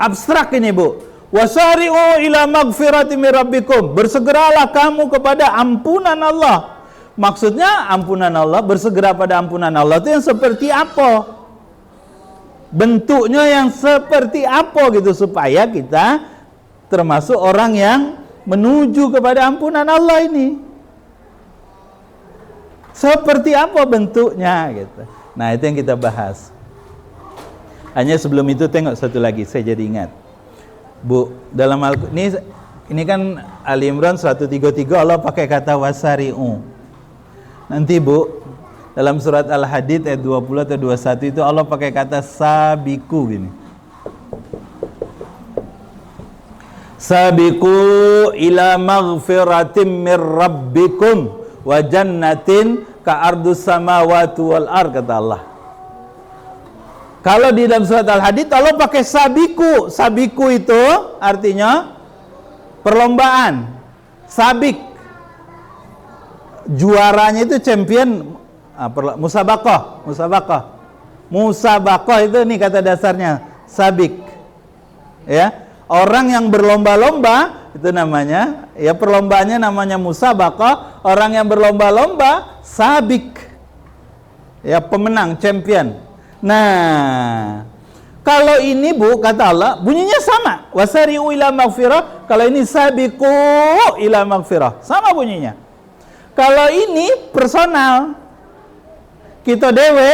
abstrak ini, Bu. Wasari'u ila magfirati min rabbikum. Bersegeralah kamu kepada ampunan Allah. Maksudnya ampunan Allah, bersegera pada ampunan Allah itu yang seperti apa? Bentuknya yang seperti apa gitu, supaya kita termasuk orang yang menuju kepada ampunan Allah ini. Seperti apa bentuknya gitu. Nah, itu yang kita bahas. Hanya sebelum itu tengok satu lagi, saya jadi ingat. Bu, dalam ini kan Ali Imran 133 Allah pakai kata wasari'u. Nanti Bu, dalam surat Al-Hadid ayat 20 atau 21 itu Allah pakai kata sabiku gini. Sabiqu ila maghfiratim mir rabbikum wa jannatin ka ardus samawati wal ard, kata Allah. Kalau di dalam surat Al-Hadid Allah pakai sabiku. Sabiku itu artinya perlombaan. Sabik, juaranya itu champion, musabaqah itu nih kata dasarnya sabik, ya, orang yang berlomba-lomba itu namanya, ya, perlombaannya namanya musabaqah. Orang yang berlomba-lomba sabik, ya, pemenang, champion. Nah, kalau ini Bu, kata Allah, bunyinya sama. Wasari'u ila maghfirah. Kalau ini sabiqu ila maghfirah, sama bunyinya. Kalau ini personal, kita dewe,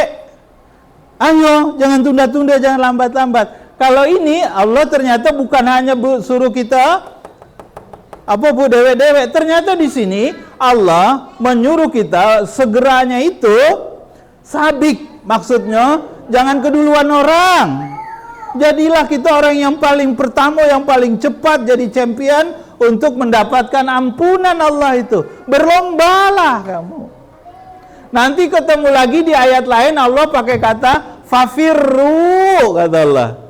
ayo jangan tunda-tunda, jangan lambat-lambat. Kalau ini Allah ternyata bukan hanya suruh kita apa Bu dewe-dewe. Ternyata di sini Allah menyuruh kita segeranya itu sabik. Maksudnya jangan keduluan orang. Jadilah kita orang yang paling pertama, yang paling cepat jadi champion untuk mendapatkan ampunan Allah itu. Berlombalah kamu. Nanti ketemu lagi di ayat lain Allah pakai kata fafirru, kata Allah.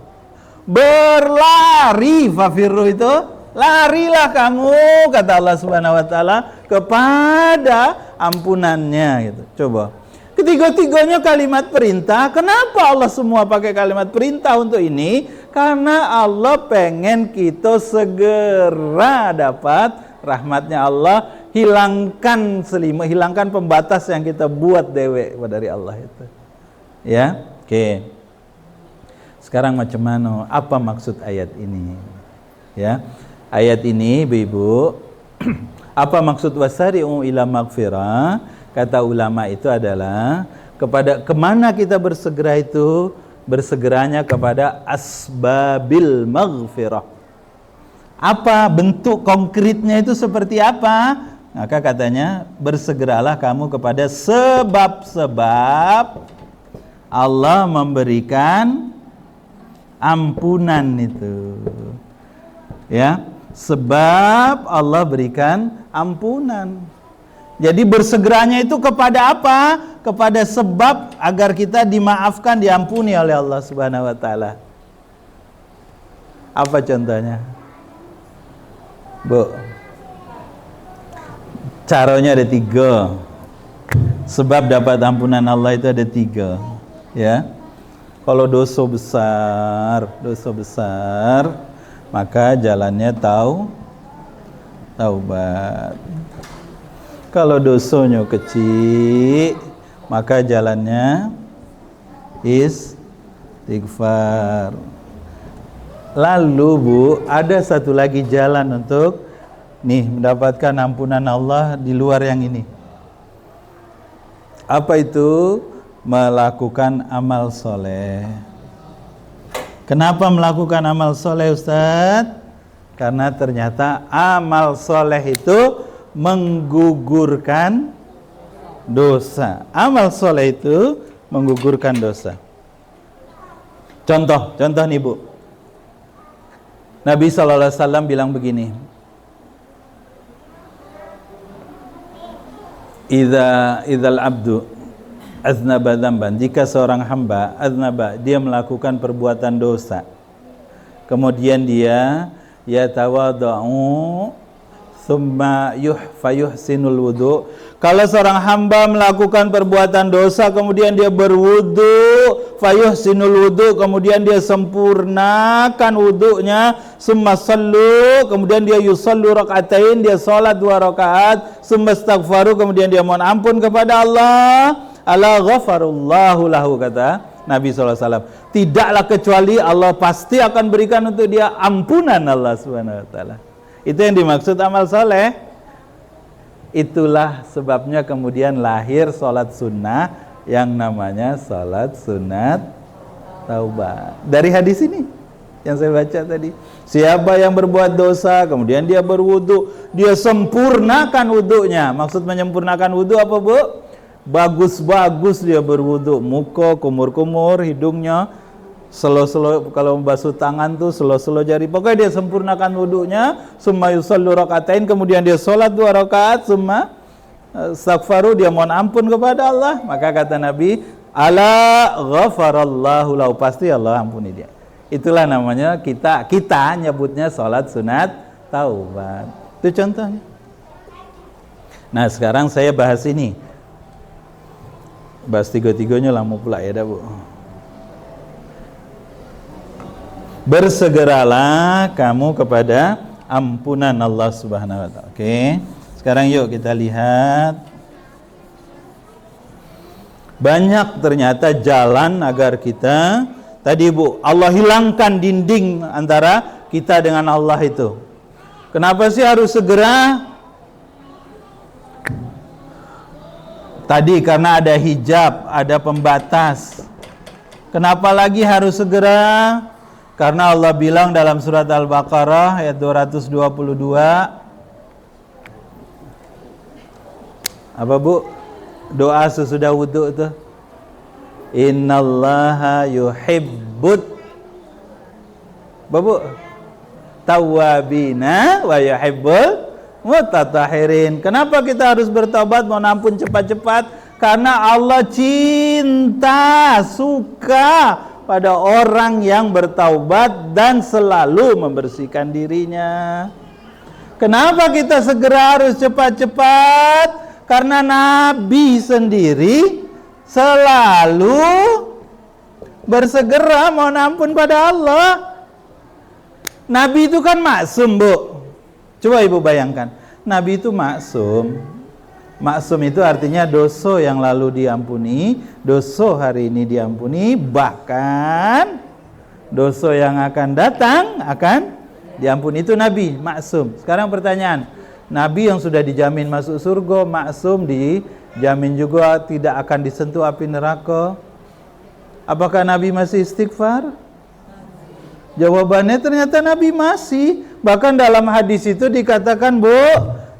Berlari, fafirru itu larilah kamu, kata Allah Subhanahu wa taala, kepada ampunannya gitu. Coba. Ketiga-tiganya kalimat perintah. Kenapa Allah semua pakai kalimat perintah untuk ini? Karena Allah pengen kita segera dapat rahmatnya Allah, hilangkan hilangkan pembatas yang kita buat dewe dari Allah itu. Ya, oke. Sekarang macam mana? Apa maksud ayat ini? Ya, ayat ini, Ibu, apa maksud wasari'u ila maghfirah? Kata ulama itu adalah kemana kita bersegera itu? Bersegeranya kepada asbabil maghfirah. Apa bentuk konkretnya itu seperti apa? Maka katanya bersegeralah kamu kepada sebab-sebab Allah memberikan ampunan itu. Ya, sebab Allah berikan ampunan. Jadi bersegeranya itu kepada apa? Kepada sebab agar kita dimaafkan, diampuni oleh Allah Subhanahu wa taala. Apa contohnya? Bu, caranya ada 3. Sebab dapat ampunan Allah itu ada 3. Ya. Kalau dosa besar, maka jalannya taubat. Kalau dosanya kecil, maka jalannya istighfar. Lalu Bu, ada satu lagi jalan untuk mendapatkan ampunan Allah di luar yang ini. Apa itu? Melakukan amal soleh. Kenapa melakukan amal soleh, Ustadz? Karena ternyata amal soleh itu menggugurkan dosa. Amal soleh itu menggugurkan dosa. Contoh nih Bu. Nabi SAW bilang begini. Idzal abdu aznaba dzamban, jika seorang hamba aznaba, dia melakukan perbuatan dosa, kemudian dia yatawadhu summa fayuhsinul wudu. Kalau seorang hamba melakukan perbuatan dosa, kemudian dia berwudu, fayuhsinul wudu, kemudian dia sempurnakan wudunya, summa sallu, kemudian dia yusallu rakaatain, dia salat 2 rakaat, summa astaghfaru, kemudian dia mohon ampun kepada Allah, ala ghafarullahu lahu, kata Nabi SAW. Tidaklah kecuali Allah pasti akan berikan untuk dia ampunan Allah Subhanahu wa taala. Itu yang dimaksud amal soleh. Itulah sebabnya kemudian lahir sholat sunnah yang namanya sholat sunat taubat. Dari hadis ini yang saya baca tadi. Siapa yang berbuat dosa, kemudian dia berwudu, dia sempurnakan wudunya. Maksud menyempurnakan wudu apa, Bu? Bagus-bagus dia berwudu, muka kumur-kumur, hidungnya Slow-slow kalau membasuh tangan tuh slow-slow jari. Pokoknya dia sempurnakan wudunya, summa yusallu rakaatain, kemudian dia sholat 2 rakaat, summa astaghfaru, dia mohon ampun kepada Allah. Maka kata Nabi, ala ghafarallahu lahu, pasti Allah ampuni dia. Itulah namanya kita nyebutnya sholat sunat taubat. Itu contohnya. Nah, sekarang saya bahas ini. Bahas tiga-tiganya lama pula ya dah, Bu. Bersegeralah kamu kepada ampunan Allah Subhanahu wa taala. Oke. Sekarang yuk kita lihat. Banyak ternyata jalan agar kita, tadi Bu, Allah hilangkan dinding antara kita dengan Allah itu. Kenapa sih harus segera? Tadi karena ada hijab, ada pembatas. Kenapa lagi harus segera? Karena Allah bilang dalam surat Al-Baqarah ayat 222. Apa Bu? Doa sesudah wudu itu. Innallaha yuhibbut, apa Bu? Tawwabina wa yuhibbul mutatahhirin. Kenapa kita harus bertobat, mohon ampun cepat-cepat? Karena Allah cinta, suka pada orang yang bertaubat dan selalu membersihkan dirinya. Kenapa kita segera harus cepat-cepat? Karena Nabi sendiri selalu bersegera mohon ampun pada Allah. Nabi itu kan maksum, Bu. Coba Ibu bayangkan, Nabi itu maksum. Maksum itu artinya dosa yang lalu diampuni, dosa hari ini diampuni, bahkan dosa yang akan datang akan diampuni. Itu Nabi maksum. Sekarang pertanyaan, Nabi yang sudah dijamin masuk surga, maksum, dijamin juga tidak akan disentuh api neraka. Apakah Nabi masih istighfar? Jawabannya ternyata Nabi masih. Bahkan dalam hadis itu dikatakan, Bu,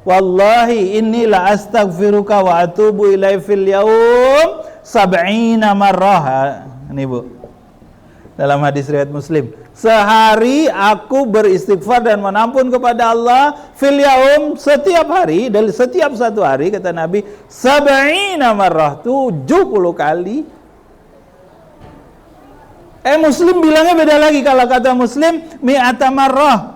wallahi inni la astaghfiruka wa atubu ilai fil yaum 70 marrah. Ini Bu, dalam hadis riwayat Muslim, sehari aku beristighfar dan menampun kepada Allah fil yaum, setiap hari, dari setiap satu hari, kata Nabi, 70 marrah, 70 kali. Muslim bilangnya beda lagi. Kalau kata Muslim, mi'ata marrah,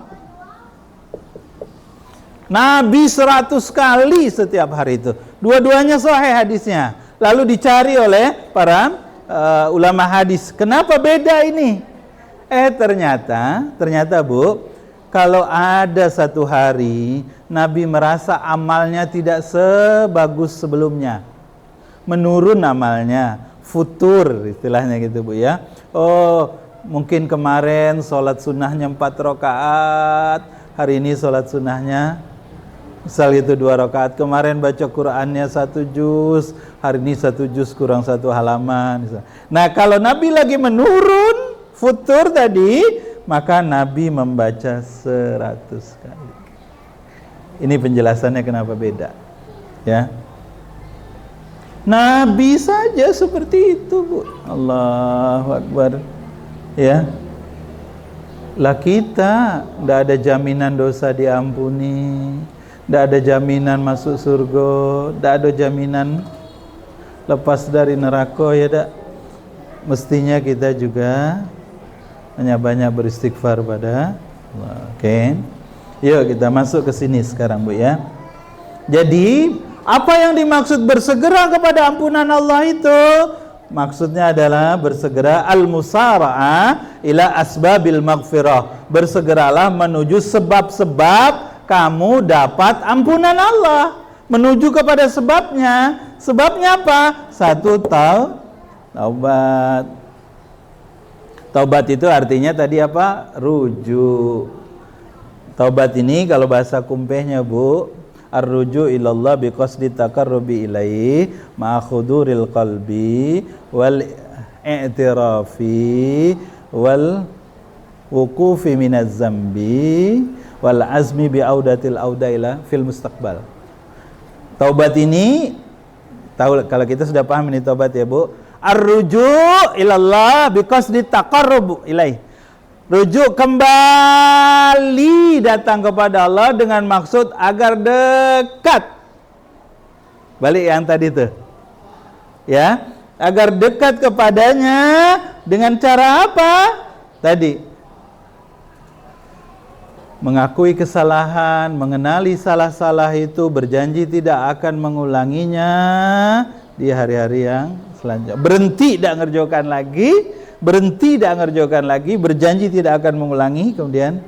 Nabi 100 kali setiap hari itu. Dua-duanya sahih hadisnya. Lalu dicari oleh para ulama hadis. Kenapa beda ini? Ternyata Bu, kalau ada satu hari Nabi merasa amalnya tidak sebagus sebelumnya, menurun amalnya, futur istilahnya gitu Bu ya. Oh, mungkin kemarin sholat sunnahnya 4 rakaat, hari ini sholat sunnahnya misal itu 2 rakaat, kemarin baca Qur'annya 1 juz, hari ini 1 juz kurang 1 halaman. Nah, kalau Nabi lagi menurun, futur tadi, maka Nabi membaca 100 kali. Ini penjelasannya kenapa beda. Ya. Nabi saja seperti itu, Bu. Allahu Akbar. Ya. Lah kita tidak ada jaminan dosa diampuni, tidak ada jaminan masuk surga, tidak ada jaminan lepas dari neraka, ya dak. Mestinya kita juga banyak-banyak beristighfar pada Allah. Oke. Yuk kita masuk ke sini sekarang, Bu ya. Jadi, apa yang dimaksud bersegera kepada ampunan Allah itu? Maksudnya adalah bersegera al-musara'ah ila asbabil maghfirah. Bersegeralah menuju sebab-sebab kamu dapat ampunan Allah, menuju kepada sebabnya. Sebabnya apa? 1, taubat. Taubat itu artinya tadi apa? Rujuk. Taubat ini kalau bahasa kumpehnya, Bu, ar-ruju ilallah biqasdi taqarrubi ilaihi ma'a khuduril qalbi wal i'tirafi wal wuqufi minaz zambi wal azmi bi'audatil audaila fil mustaqbal. Taubat ini, kalau kita sudah paham ini taubat ya Bu, Ar-ruju' ilallah because ditaqarrub ilaih. Rujuk kembali datang kepada Allah dengan maksud agar dekat. Balik yang tadi tuh. Ya, agar dekat kepadanya dengan cara apa? Tadi. Mengakui kesalahan, mengenali salah-salah itu, berjanji tidak akan mengulanginya di hari-hari yang selanjutnya. Berhenti tidak ngerjakan lagi, berjanji tidak akan mengulangi. Kemudian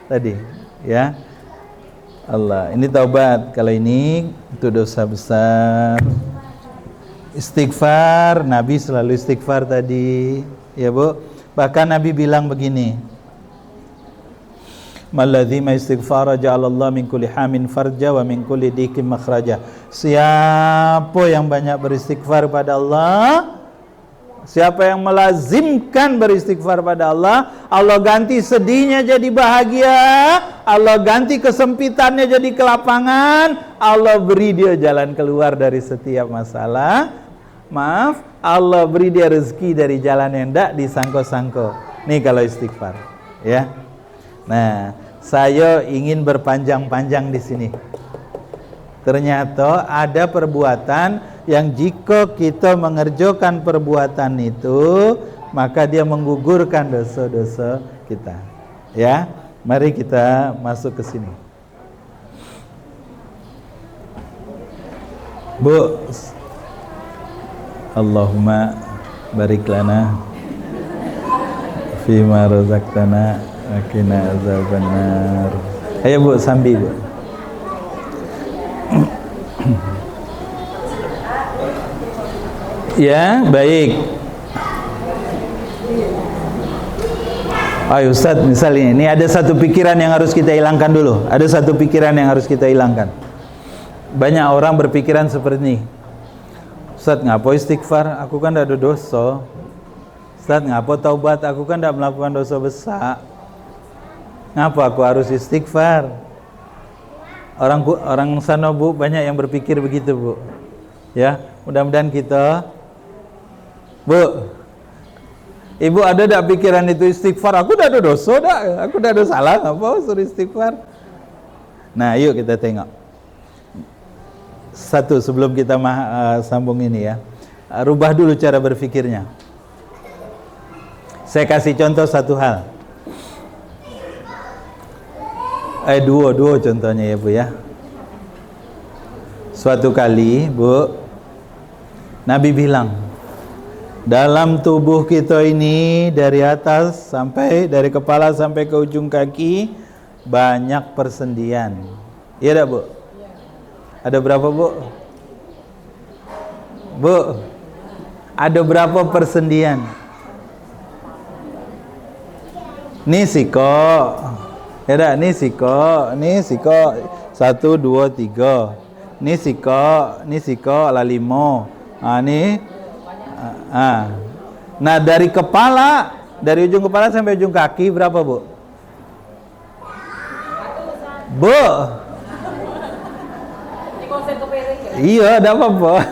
tadi, ya Allah, ini taubat. Kalau ini itu dosa besar. Istighfar, Nabi selalu istighfar tadi, ya Bu. Bahkan Nabi bilang begini, Malladzima istighfara ja'alallah min kulli hamin farja wa min kulli dikin makhraja. Siapa yang banyak beristighfar pada Allah, siapa yang melazimkan beristighfar pada Allah, Allah ganti sedihnya jadi bahagia, Allah ganti kesempitannya jadi kelapangan, Allah beri dia jalan keluar dari setiap masalah. Maaf, Allah beri dia rezeki dari jalan yang tidak disangko-sangko. Nih kalau istighfar, ya. Nah, saya ingin berpanjang-panjang di sini. Ternyata ada perbuatan yang jika kita mengerjakan perbuatan itu, maka dia menggugurkan dosa-dosa kita. Ya, mari kita masuk ke sini. Bu, Allahumma barik lana fima razaqtana wa qina azabannar. Ayo Bu, sambil Bu. Ya, baik. Ayo Ustaz, misalnya ini ada satu pikiran yang harus kita hilangkan dulu. Ada satu pikiran yang harus kita hilangkan. Banyak orang berpikiran seperti ini. Ustaz, ngapa istighfar? Aku kan tidak ada dosa. Ustaz, ngapa taubat? Aku kan tidak melakukan dosa besar. Ngapa aku harus istighfar? Orang sana Bu, banyak yang berpikir begitu Bu. Ya, mudah-mudahan kita, Bu, Ibu ada tak pikiran itu istighfar? Aku tidak ada dosa dah, aku tidak ada salah, ngapa suruh istighfar? Nah, yuk kita tengok. Satu, sebelum kita sambung ini ya, rubah dulu cara berpikirnya. Saya kasih contoh satu hal. Dua contohnya ya Bu ya. Suatu kali Bu, Nabi bilang, dalam tubuh kita ini dari atas sampai, dari kepala sampai ke ujung kaki banyak persendian. Iya tak Bu? Ada berapa Bu? Bu, ada berapa persendian? Nih siko, ya dah, nih siko, 1, 2, 3. Nih siko, ala 5. Nah dari kepala, dari ujung kepala sampai ujung kaki berapa Bu? Bu? Iya, tidak apa-apa.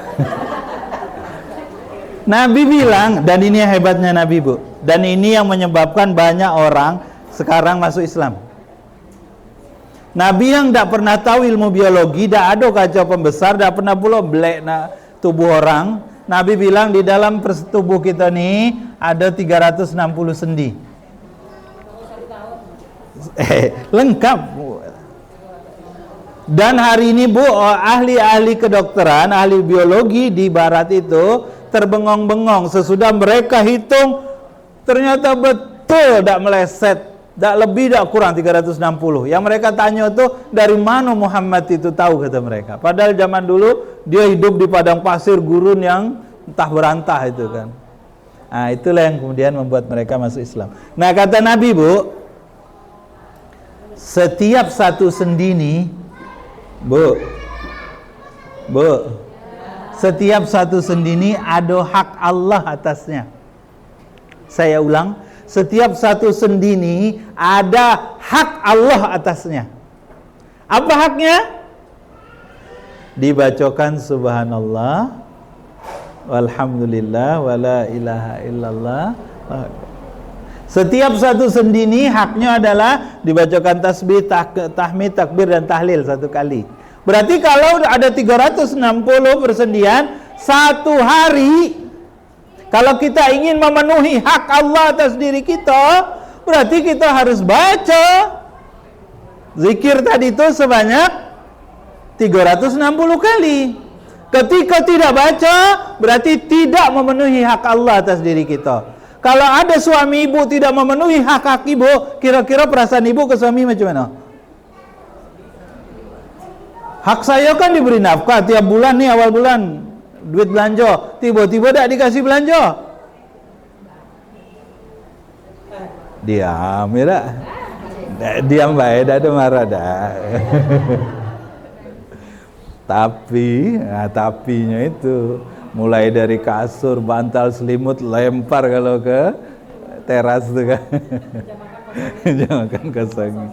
Nabi bilang, dan ini yang hebatnya Nabi Bu, dan ini yang menyebabkan banyak orang sekarang masuk Islam. Nabi yang tidak pernah tahu ilmu biologi, tidak ada kaca pembesar, tidak pernah pula belek tubuh orang. Nabi bilang di dalam tubuh kita nih ada 360 sendi. Lengkap. Dan hari ini Bu, ahli-ahli kedokteran, ahli biologi di barat itu terbengong-bengong sesudah mereka hitung, ternyata betul tidak meleset, tidak lebih tidak kurang 360. Yang mereka tanya tuh, dari mana Muhammad itu tahu, kata mereka. Padahal zaman dulu dia hidup di padang pasir gurun yang entah berantah itu kan. Nah, itulah yang kemudian membuat mereka masuk Islam. Nah, kata Nabi Bu, setiap satu sendi nih Bu, setiap satu sendi ini ada hak Allah atasnya. Saya ulang, setiap satu sendi ini ada hak Allah atasnya. Apa haknya? Dibacakan subhanallah, walhamdulillah wala ilaha illallah. Setiap satu sendi ini haknya adalah dibacakan tasbih, tahmid, takbir dan tahlil satu kali. Berarti kalau ada 360 persendian satu hari, kalau kita ingin memenuhi hak Allah atas diri kita, berarti kita harus baca zikir tadi itu sebanyak 360 kali. Ketika tidak baca, berarti tidak memenuhi hak Allah atas diri kita. Kalau ada suami ibu tidak memenuhi hak ibu, kira-kira perasaan ibu ke suami macam mana? Hak saya kan diberi nafkah tiap bulan nih, awal bulan duit belanja, tiba-tiba tak dikasih belanja. Diam ya, diam baik, tak ada marah dah. Tapinya itu mulai dari kasur, bantal, selimut, lempar kalau ke teras tuh kan. Jangan kosong.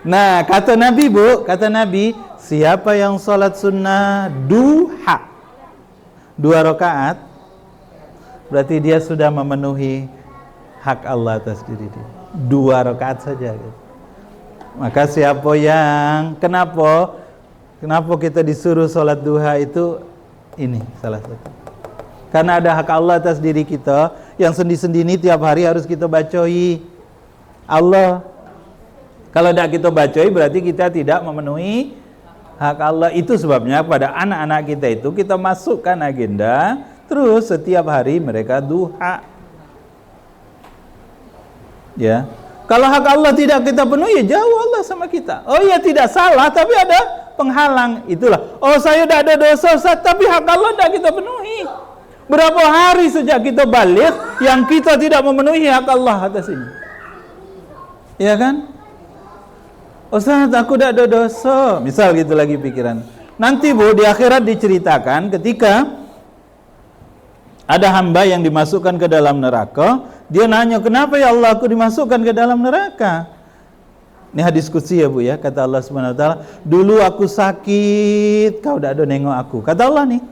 Nah, kata Nabi Bu, kata Nabi, siapa yang sholat sunnah duha 2 rakaat, berarti dia sudah memenuhi hak Allah atas diri dia. 2 rakaat saja gitu. Maka siapa yang kenapa kita disuruh sholat duha itu, ini salah satu. Karena ada hak Allah atas diri kita yang sendi-sendi ini tiap hari harus kita bacoi Allah. Kalau tidak kita bacoi berarti kita tidak memenuhi hak Allah. Itu sebabnya pada anak-anak kita itu kita masukkan agenda terus setiap hari mereka duha. Ya. Kalau hak Allah tidak kita penuhi, ya jauh Allah sama kita. Oh ya tidak salah, tapi ada penghalang. Itulah. Oh saya tidak ada dosa, tapi hak Allah tidak kita penuhi. Berapa hari sejak kita balik yang kita tidak memenuhi hak Allah atas ini? Ya kan? Ustaz, aku tidak ada dosa. Misal gitu lagi pikiran. Nanti Bu, di akhirat diceritakan ketika ada hamba yang dimasukkan ke dalam neraka, dia nanya, kenapa ya Allah aku dimasukkan ke dalam neraka? Ini hadis qudsi ya Bu ya, kata Allah Subhanahu wa taala, dulu aku sakit, kau tidak ada nengok aku. Kata Allah nih.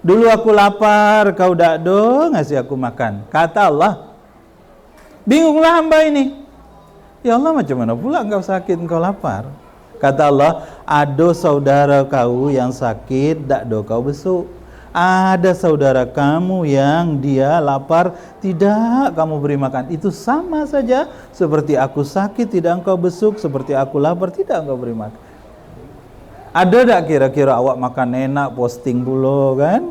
Dulu aku lapar, kau tidak ada ngasih aku makan. Kata Allah. Bingunglah hamba ini. Ya Allah, macam mana pula engkau sakit, engkau lapar? Kata Allah, ada saudara kau yang sakit, tak ada kau besuk. Ada saudara kamu yang dia lapar, tidak kamu beri makan. Itu sama saja seperti aku sakit, tidak engkau besuk, seperti aku lapar, tidak engkau beri makan. Ada tak kira-kira awak makan enak, posting pula kan?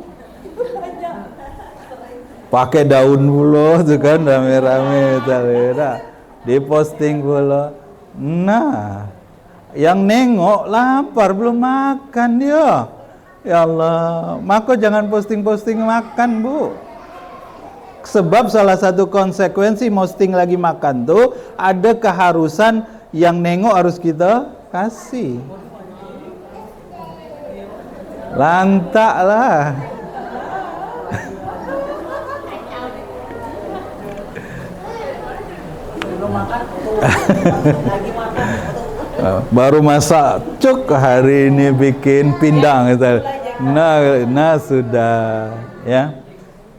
Pakai daun pula tu kan, rame-rame, tak di posting pula. Nah, yang nengok lapar belum makan dia. Ya Allah, maka jangan posting-posting makan Bu. Sebab salah satu konsekuensi posting lagi makan tuh ada keharusan yang nengok harus kita kasih. Lantak lah. Baru masak cuk hari ini bikin pindang gitu. Nah sudah ya.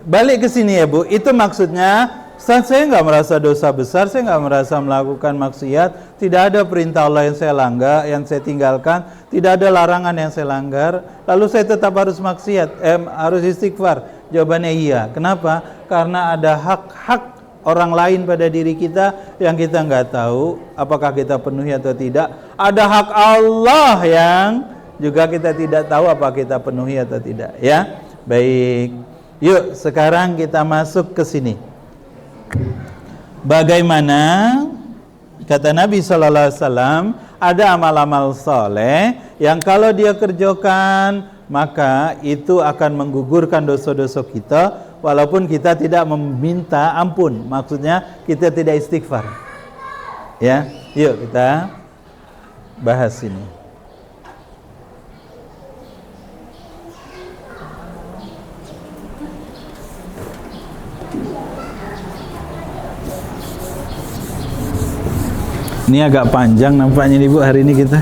Balik ke sini ya Bu. Itu maksudnya saya nggak merasa dosa besar, saya nggak merasa melakukan maksiat, tidak ada perintah Allah yang saya langgar, yang saya tinggalkan, tidak ada larangan yang saya langgar, lalu saya tetap harus maksiat, harus istighfar. Jawabannya iya. Kenapa? Karena ada hak-hak orang lain pada diri kita yang kita nggak tahu apakah kita penuhi atau tidak. Ada hak Allah yang juga kita tidak tahu apakah kita penuhi atau tidak. Ya, baik. Yuk sekarang kita masuk ke sini. Bagaimana kata Nabi Sallallahu Alaihi Wasallam, ada amal-amal soleh yang kalau dia kerjakan maka itu akan menggugurkan dosa-dosa kita, walaupun kita tidak meminta ampun. Maksudnya kita tidak istighfar. Ya, yuk kita bahas ini. Ini agak panjang nampaknya nih Bu hari ini kita.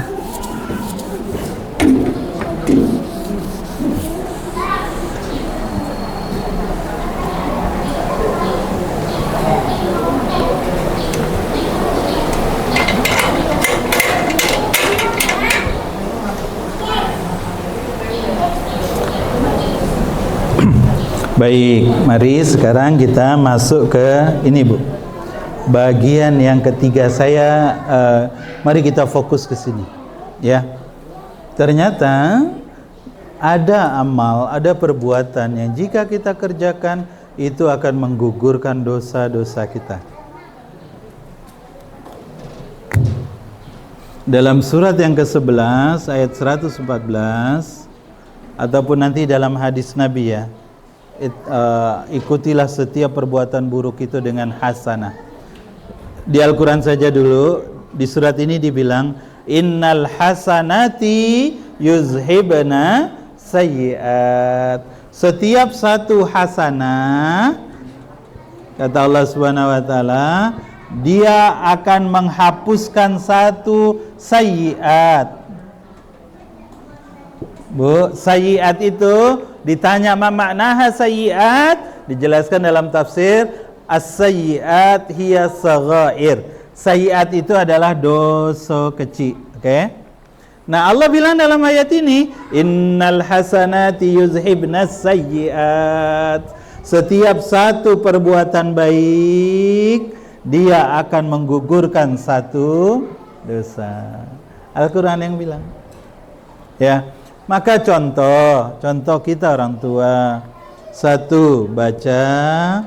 Baik, mari sekarang kita masuk ke ini Bu. Bagian yang ketiga mari kita fokus ke sini. Ya. Ternyata ada amal, ada perbuatan yang jika kita kerjakan itu akan menggugurkan dosa-dosa kita. Dalam surat yang ke-11 ayat 114 ataupun nanti dalam hadis Nabi ya, ikutilah setiap perbuatan buruk itu dengan hasanah. Di Al-Quran saja dulu, di surat ini dibilang innal hasanati yuzhibna sayyiat. Setiap satu hasanah, kata Allah Subhanahu wa taala, dia akan menghapuskan satu sayyiat. Bu, sayyiat itu ditanya ma maknaha sayyiat, dijelaskan dalam tafsir as-sayyiat hiya saghair. Sayyiat itu adalah dosa kecil, oke? Nah, Allah bilang dalam ayat ini, innal hasanati yuzhibnas sayyiat. Setiap satu perbuatan baik dia akan menggugurkan satu dosa. Al-Quran yang bilang. Ya. Maka contoh kita orang tua. Satu, baca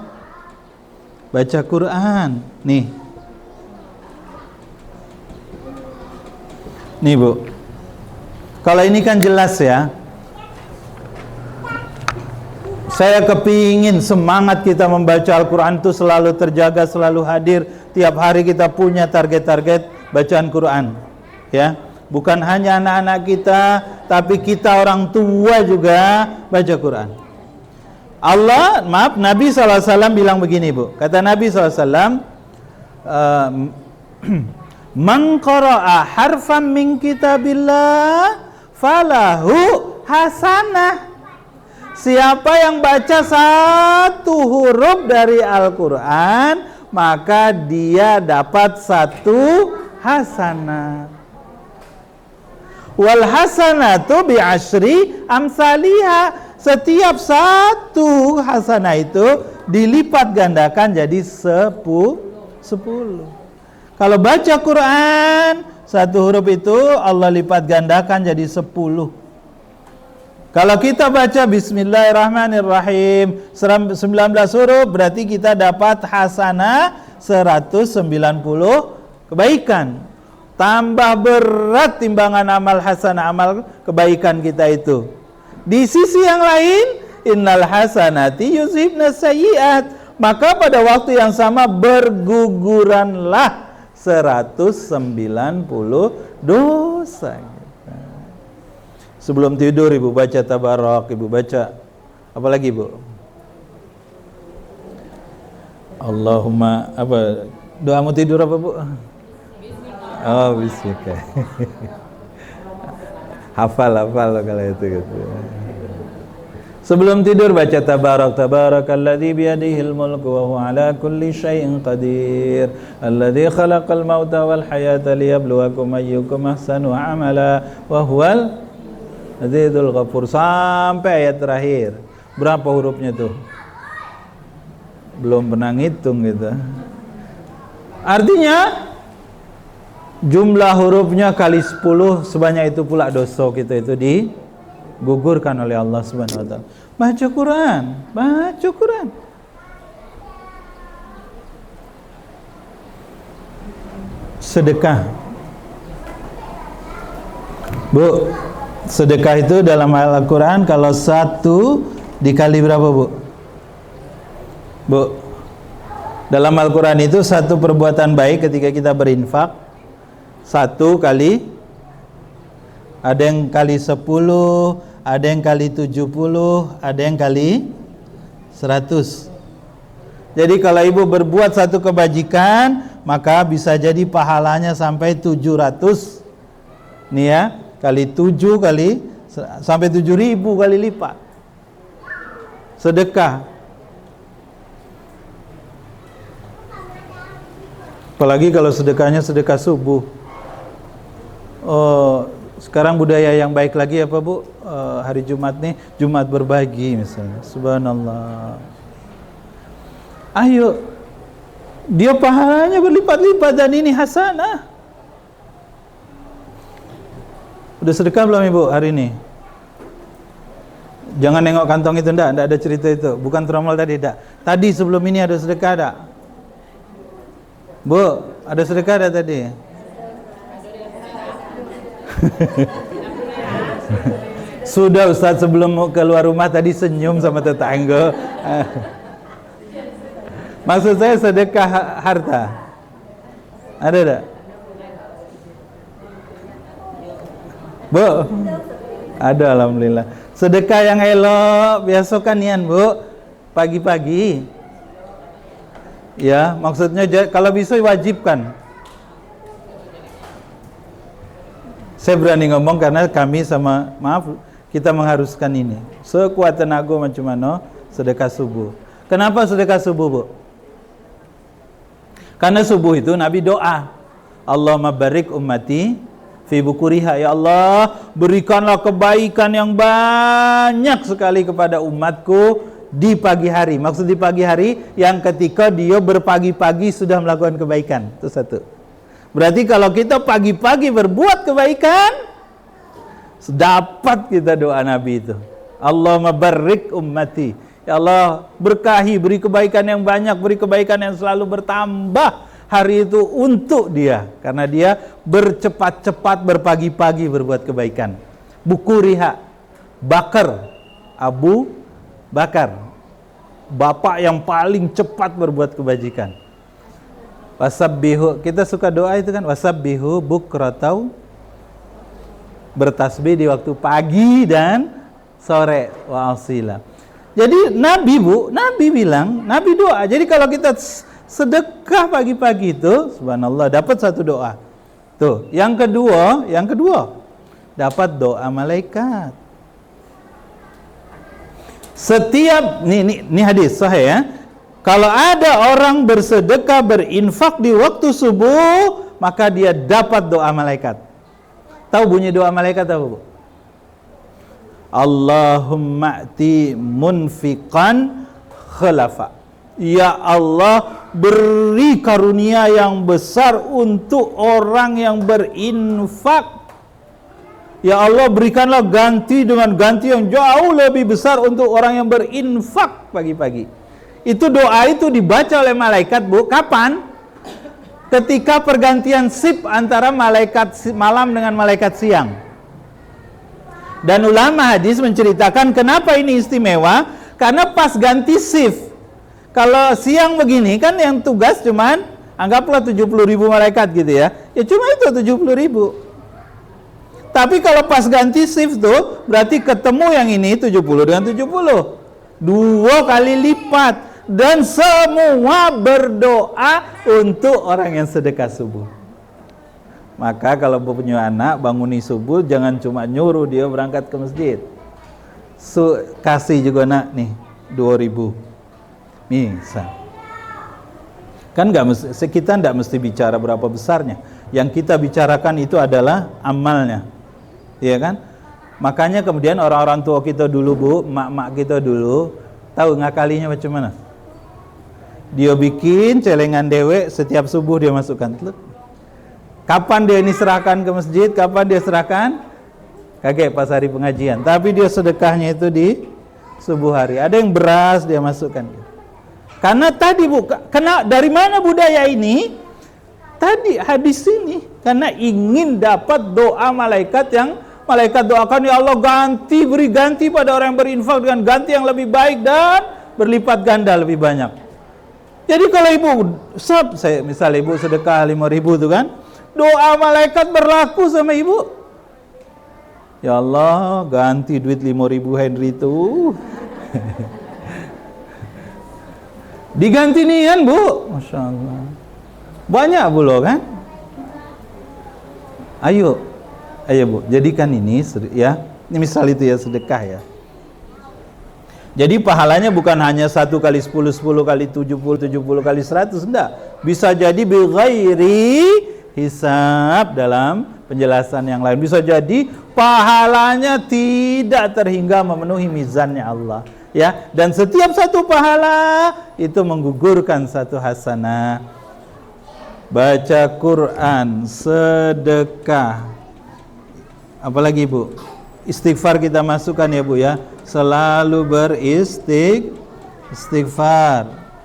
Quran. Nih Bu, kalau ini kan jelas ya, saya kepingin semangat kita membaca Al-Quran itu selalu terjaga, selalu hadir. Tiap hari kita punya target-target bacaan Quran ya. Bukan hanya anak-anak kita, tapi kita orang tua juga baca Quran. Nabi SAW bilang begini Bu, kata Nabi SAW, man qara'a harfan min kitabillah falahu hasanah. Siapa yang baca satu huruf dari Al-Quran, maka dia dapat satu hasanah. Wal hasanatu bi asyri amsalihha. Setiap satu hasanah itu dilipat gandakan jadi 10. Kalau baca Quran, satu huruf itu Allah lipat gandakan jadi 10. Kalau kita baca Bismillahirrahmanirrahim 19 huruf, berarti kita dapat hasanah 190 kebaikan. Tambah berat timbangan amal hasanah, amal kebaikan kita itu. Di sisi yang lain, innal hasanati yuzhibnas sayyiat. Maka pada waktu yang sama berguguranlah 190 dosa. Sebelum tidur Ibu baca tabarak, Ibu baca apa lagi Bu? Allahumma apa? Doa mau tidur apa Bu? Oh, bismillah. Hafal kalau itu gitu. Sebelum tidur baca tabarakalladzi biyadihil mulku wa huwa ala kulli syai'in qadir alladzi khalaqal mauta wal hayata liyabluwakum ayyukum ahsanu amala wa huwal azizul ghafur sampai ayat terakhir. Berapa hurufnya tuh? Belum pernah ngitung gitu. Artinya jumlah hurufnya kali 10, sebanyak itu pula dosa kita itu digugurkan oleh Allah Subhanahu wa taala. Baca Quran. Sedekah. Bu, sedekah itu dalam Al-Quran kalau 1 dikali berapa Bu? Dalam Al-Quran itu satu perbuatan baik ketika kita berinfak 1 kali, ada yang kali 10, ada yang kali 70, ada yang kali 100. Jadi kalau Ibu berbuat satu kebajikan, maka bisa jadi pahalanya sampai 700. Nih ya, kali 7 kali sampai 7.000 kali lipat. Sedekah. Apalagi kalau sedekahnya sedekah subuh. Sekarang budaya yang baik lagi apa Bu? Hari Jumat nih, Jumat berbagi misalnya. Subhanallah. Ayo, dia pahalanya berlipat-lipat dan ini hasanah. Udah sedekah belum Ibu hari ini? Jangan nengok kantong itu, enggak ada cerita itu. Bukan tromol tadi, enggak. Tadi sebelum ini ada sedekah enggak? Bu, ada sedekah enggak tadi? Sudah Ustaz, sebelum mau keluar rumah tadi senyum sama tetangga. Maksud saya sedekah harta. Ada enggak? Bu, ada alhamdulillah. Sedekah yang elok, biasakan nian Bu, pagi-pagi. Ya, maksudnya kalau bisa wajibkan. Saya berani ngomong karena kami sama, maaf, kita mengharuskan ini. Sekuat tenaga macam mana sedekah subuh. Kenapa sedekah subuh Bu? Karena subuh itu Nabi doa, Allahumma barik ummati fi bukuriha, ya Allah berikanlah kebaikan yang banyak sekali kepada umatku di pagi hari. Maksud di pagi hari yang ketika dia berpagi-pagi sudah melakukan kebaikan. Itu satu. Berarti kalau kita pagi-pagi berbuat kebaikan, dapat kita doa Nabi itu, Allahumma barik ummati, ya Allah berkahi, beri kebaikan yang banyak, beri kebaikan yang selalu bertambah hari itu untuk dia, karena dia bercepat-cepat berpagi-pagi berbuat kebaikan. Bukuriha, Bakar, Abu Bakar, bapak yang paling cepat berbuat kebajikan. Wasabbihu, kita suka doa itu kan, wasabbihu bukratau, bertasbih di waktu pagi dan sore, wa asila. Jadi Nabi Bu, Nabi bilang, Nabi doa. Jadi kalau kita sedekah pagi-pagi itu, subhanallah, dapat satu doa. Tuh, yang kedua, dapat doa malaikat. Setiap, ini hadis sahih ya. Kalau ada orang bersedekah, berinfak di waktu subuh, maka dia dapat doa malaikat. Tahu bunyi doa malaikat apa Bu? Allahumma ati munfiqan khalafa. Ya Allah, beri karunia yang besar untuk orang yang berinfak. Ya Allah, berikanlah ganti dengan ganti yang jauh lebih besar untuk orang yang berinfak pagi-pagi. Itu doa itu dibaca oleh malaikat Bu, kapan? Ketika pergantian shift antara malaikat malam dengan malaikat siang. Dan ulama hadis menceritakan kenapa ini istimewa, karena pas ganti shift. Kalau siang begini kan yang tugas cuman anggaplah 70.000 malaikat gitu ya. Ya cuma itu 70.000. Tapi kalau pas ganti shift tuh berarti ketemu yang ini 70 dengan 70. 2 kali lipat. Dan semua berdoa untuk orang yang sedekah subuh. Maka kalau punya anak banguni subuh, jangan cuma nyuruh dia berangkat ke masjid. Kasih juga nak nih 2.000. Misal. Kan kita tidak mesti bicara berapa besarnya. Yang kita bicarakan itu adalah amalnya. Iya kan? Makanya kemudian orang-orang tua kita dulu Bu, mak-mak kita dulu, tahu ngakalinya macam mana? Dia bikin celengan dewek, setiap subuh dia masukkan. Kapan dia ini serahkan ke masjid, kapan dia serahkan? Kakek pas hari pengajian. Tapi dia sedekahnya itu di subuh hari. Ada yang beras dia masukkan. Karena tadi Bu, dari mana budaya ini? Tadi hadis ini. Karena ingin dapat doa malaikat yang malaikat doakan, ya Allah beri ganti pada orang yang berinfak dengan ganti yang lebih baik dan berlipat ganda lebih banyak. Jadi kalau ibu, saya misalnya ibu sedekah 5.000 itu kan, doa malaikat berlaku sama ibu. Ya Allah, ganti duit 5.000 Henry itu. Diganti nih kan Bu, Masya Allah. Banyak Bu loh kan. Ayo Bu, jadikan ini ya. Ini misal itu ya sedekah ya. Jadi pahalanya bukan hanya 1 kali 10, 10 kali 70, 70 kali 100, enggak. Bisa jadi bighairi hisab dalam penjelasan yang lain. Bisa jadi pahalanya tidak terhingga memenuhi mizannya Allah, ya. Dan setiap satu pahala itu menggugurkan satu hasanah. Baca Quran, sedekah, apalagi Bu? Istighfar kita masukkan ya Bu ya. Selalu beristighfar,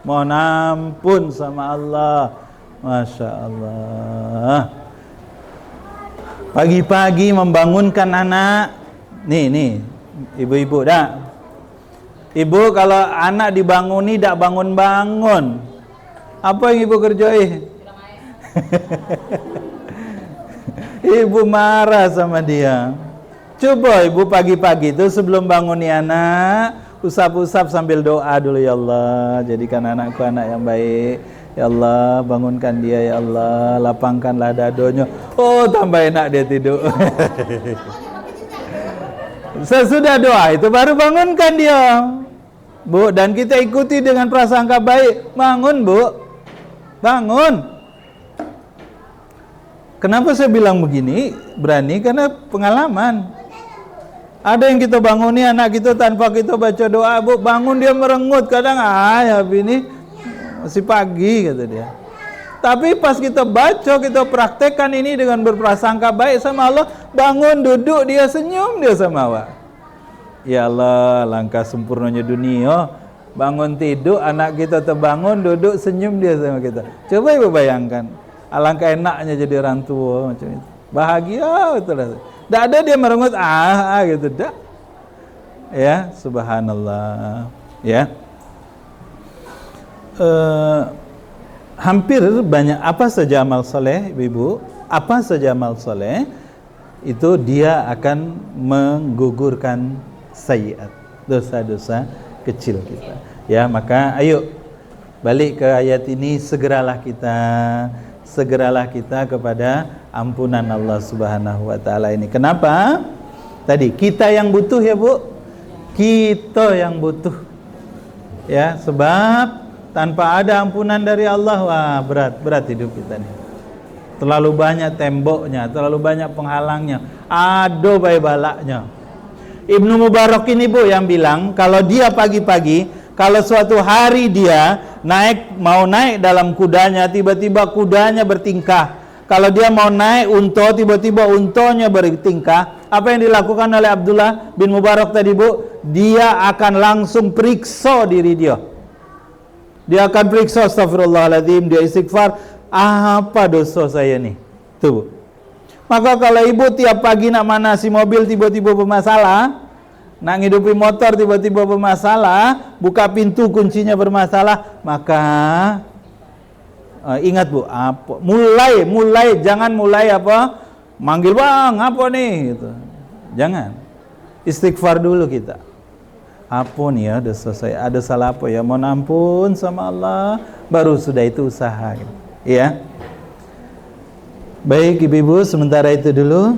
mohon ampun sama Allah. Masya Allah. Pagi-pagi membangunkan anak. Nih ibu-ibu dah. Ibu kalau anak dibanguni tak bangun-bangun, apa yang ibu kerjai? Ibu marah sama dia. Coba ibu pagi-pagi itu sebelum banguni anak, usap-usap sambil doa dulu, ya Allah, jadikan anakku anak yang baik. Ya Allah, bangunkan dia, ya Allah, lapangkanlah dadonya. Oh, tambah enak dia tidur. Sesudah doa itu baru bangunkan dia, Bu, dan kita ikuti dengan prasangka baik. Bangun, Bu, bangun. Kenapa saya bilang begini? Berani karena pengalaman. Ada yang kita banguni anak kita tanpa kita baca doa, Bu, bangun dia merengut. Kadang ini masih pagi, kata dia. Tapi pas kita baca, kita praktekkan ini dengan berprasangka baik sama Allah, bangun, duduk, dia senyum, dia sama Allah. Ya Allah, langkah sempurnanya dunia. Bangun tidur, anak kita terbangun, duduk, senyum dia sama kita. Coba ibu bayangkan, alangkah enaknya jadi orang tua macam itu. Bahagia betul. Tak ada dia merengut gitu, tak. Ya, subhanallah. Ya. Hampir banyak apa saja amal soleh, ibu, apa saja amal soleh itu dia akan menggugurkan sayyiat, dosa-dosa kecil kita. Ya, maka ayo balik ke ayat ini, segeralah kita kepada ampunan Allah Subhanahu wa taala ini. Kenapa? Tadi kita yang butuh ya, Bu. Kita yang butuh. Ya, sebab tanpa ada ampunan dari Allah, wah, berat hidup kita nih. Terlalu banyak temboknya, terlalu banyak penghalangnya. Ado baik balaknya. Ibnu Mubarak ini, Bu, yang bilang kalau dia pagi-pagi, kalau suatu hari dia mau naik dalam kudanya, tiba-tiba kudanya bertingkah. Kalau dia mau naik unta, tiba-tiba untanya bertingkah. Apa yang dilakukan oleh Abdullah bin Mubarak tadi, Bu? Dia akan langsung periksa diri dia. Dia akan periksa, astagfirullahaladzim, dia istighfar, apa dosa saya nih? Tuh, Bu. Maka kalau ibu tiap pagi nak manasi mobil tiba-tiba bermasalah, nak ngidupi motor tiba-tiba bermasalah, buka pintu kuncinya bermasalah, maka ingat, Bu, apa? Mulai jangan mulai apa? Manggil, bang, apa nih? Gitu. Jangan. Istighfar dulu kita. Apa nih ya dosa saya? Ada salah apa ya? Mohon ampun sama Allah. Baru sudah itu usaha. Gitu. Ya. Baik, ibu-ibu, sementara itu dulu.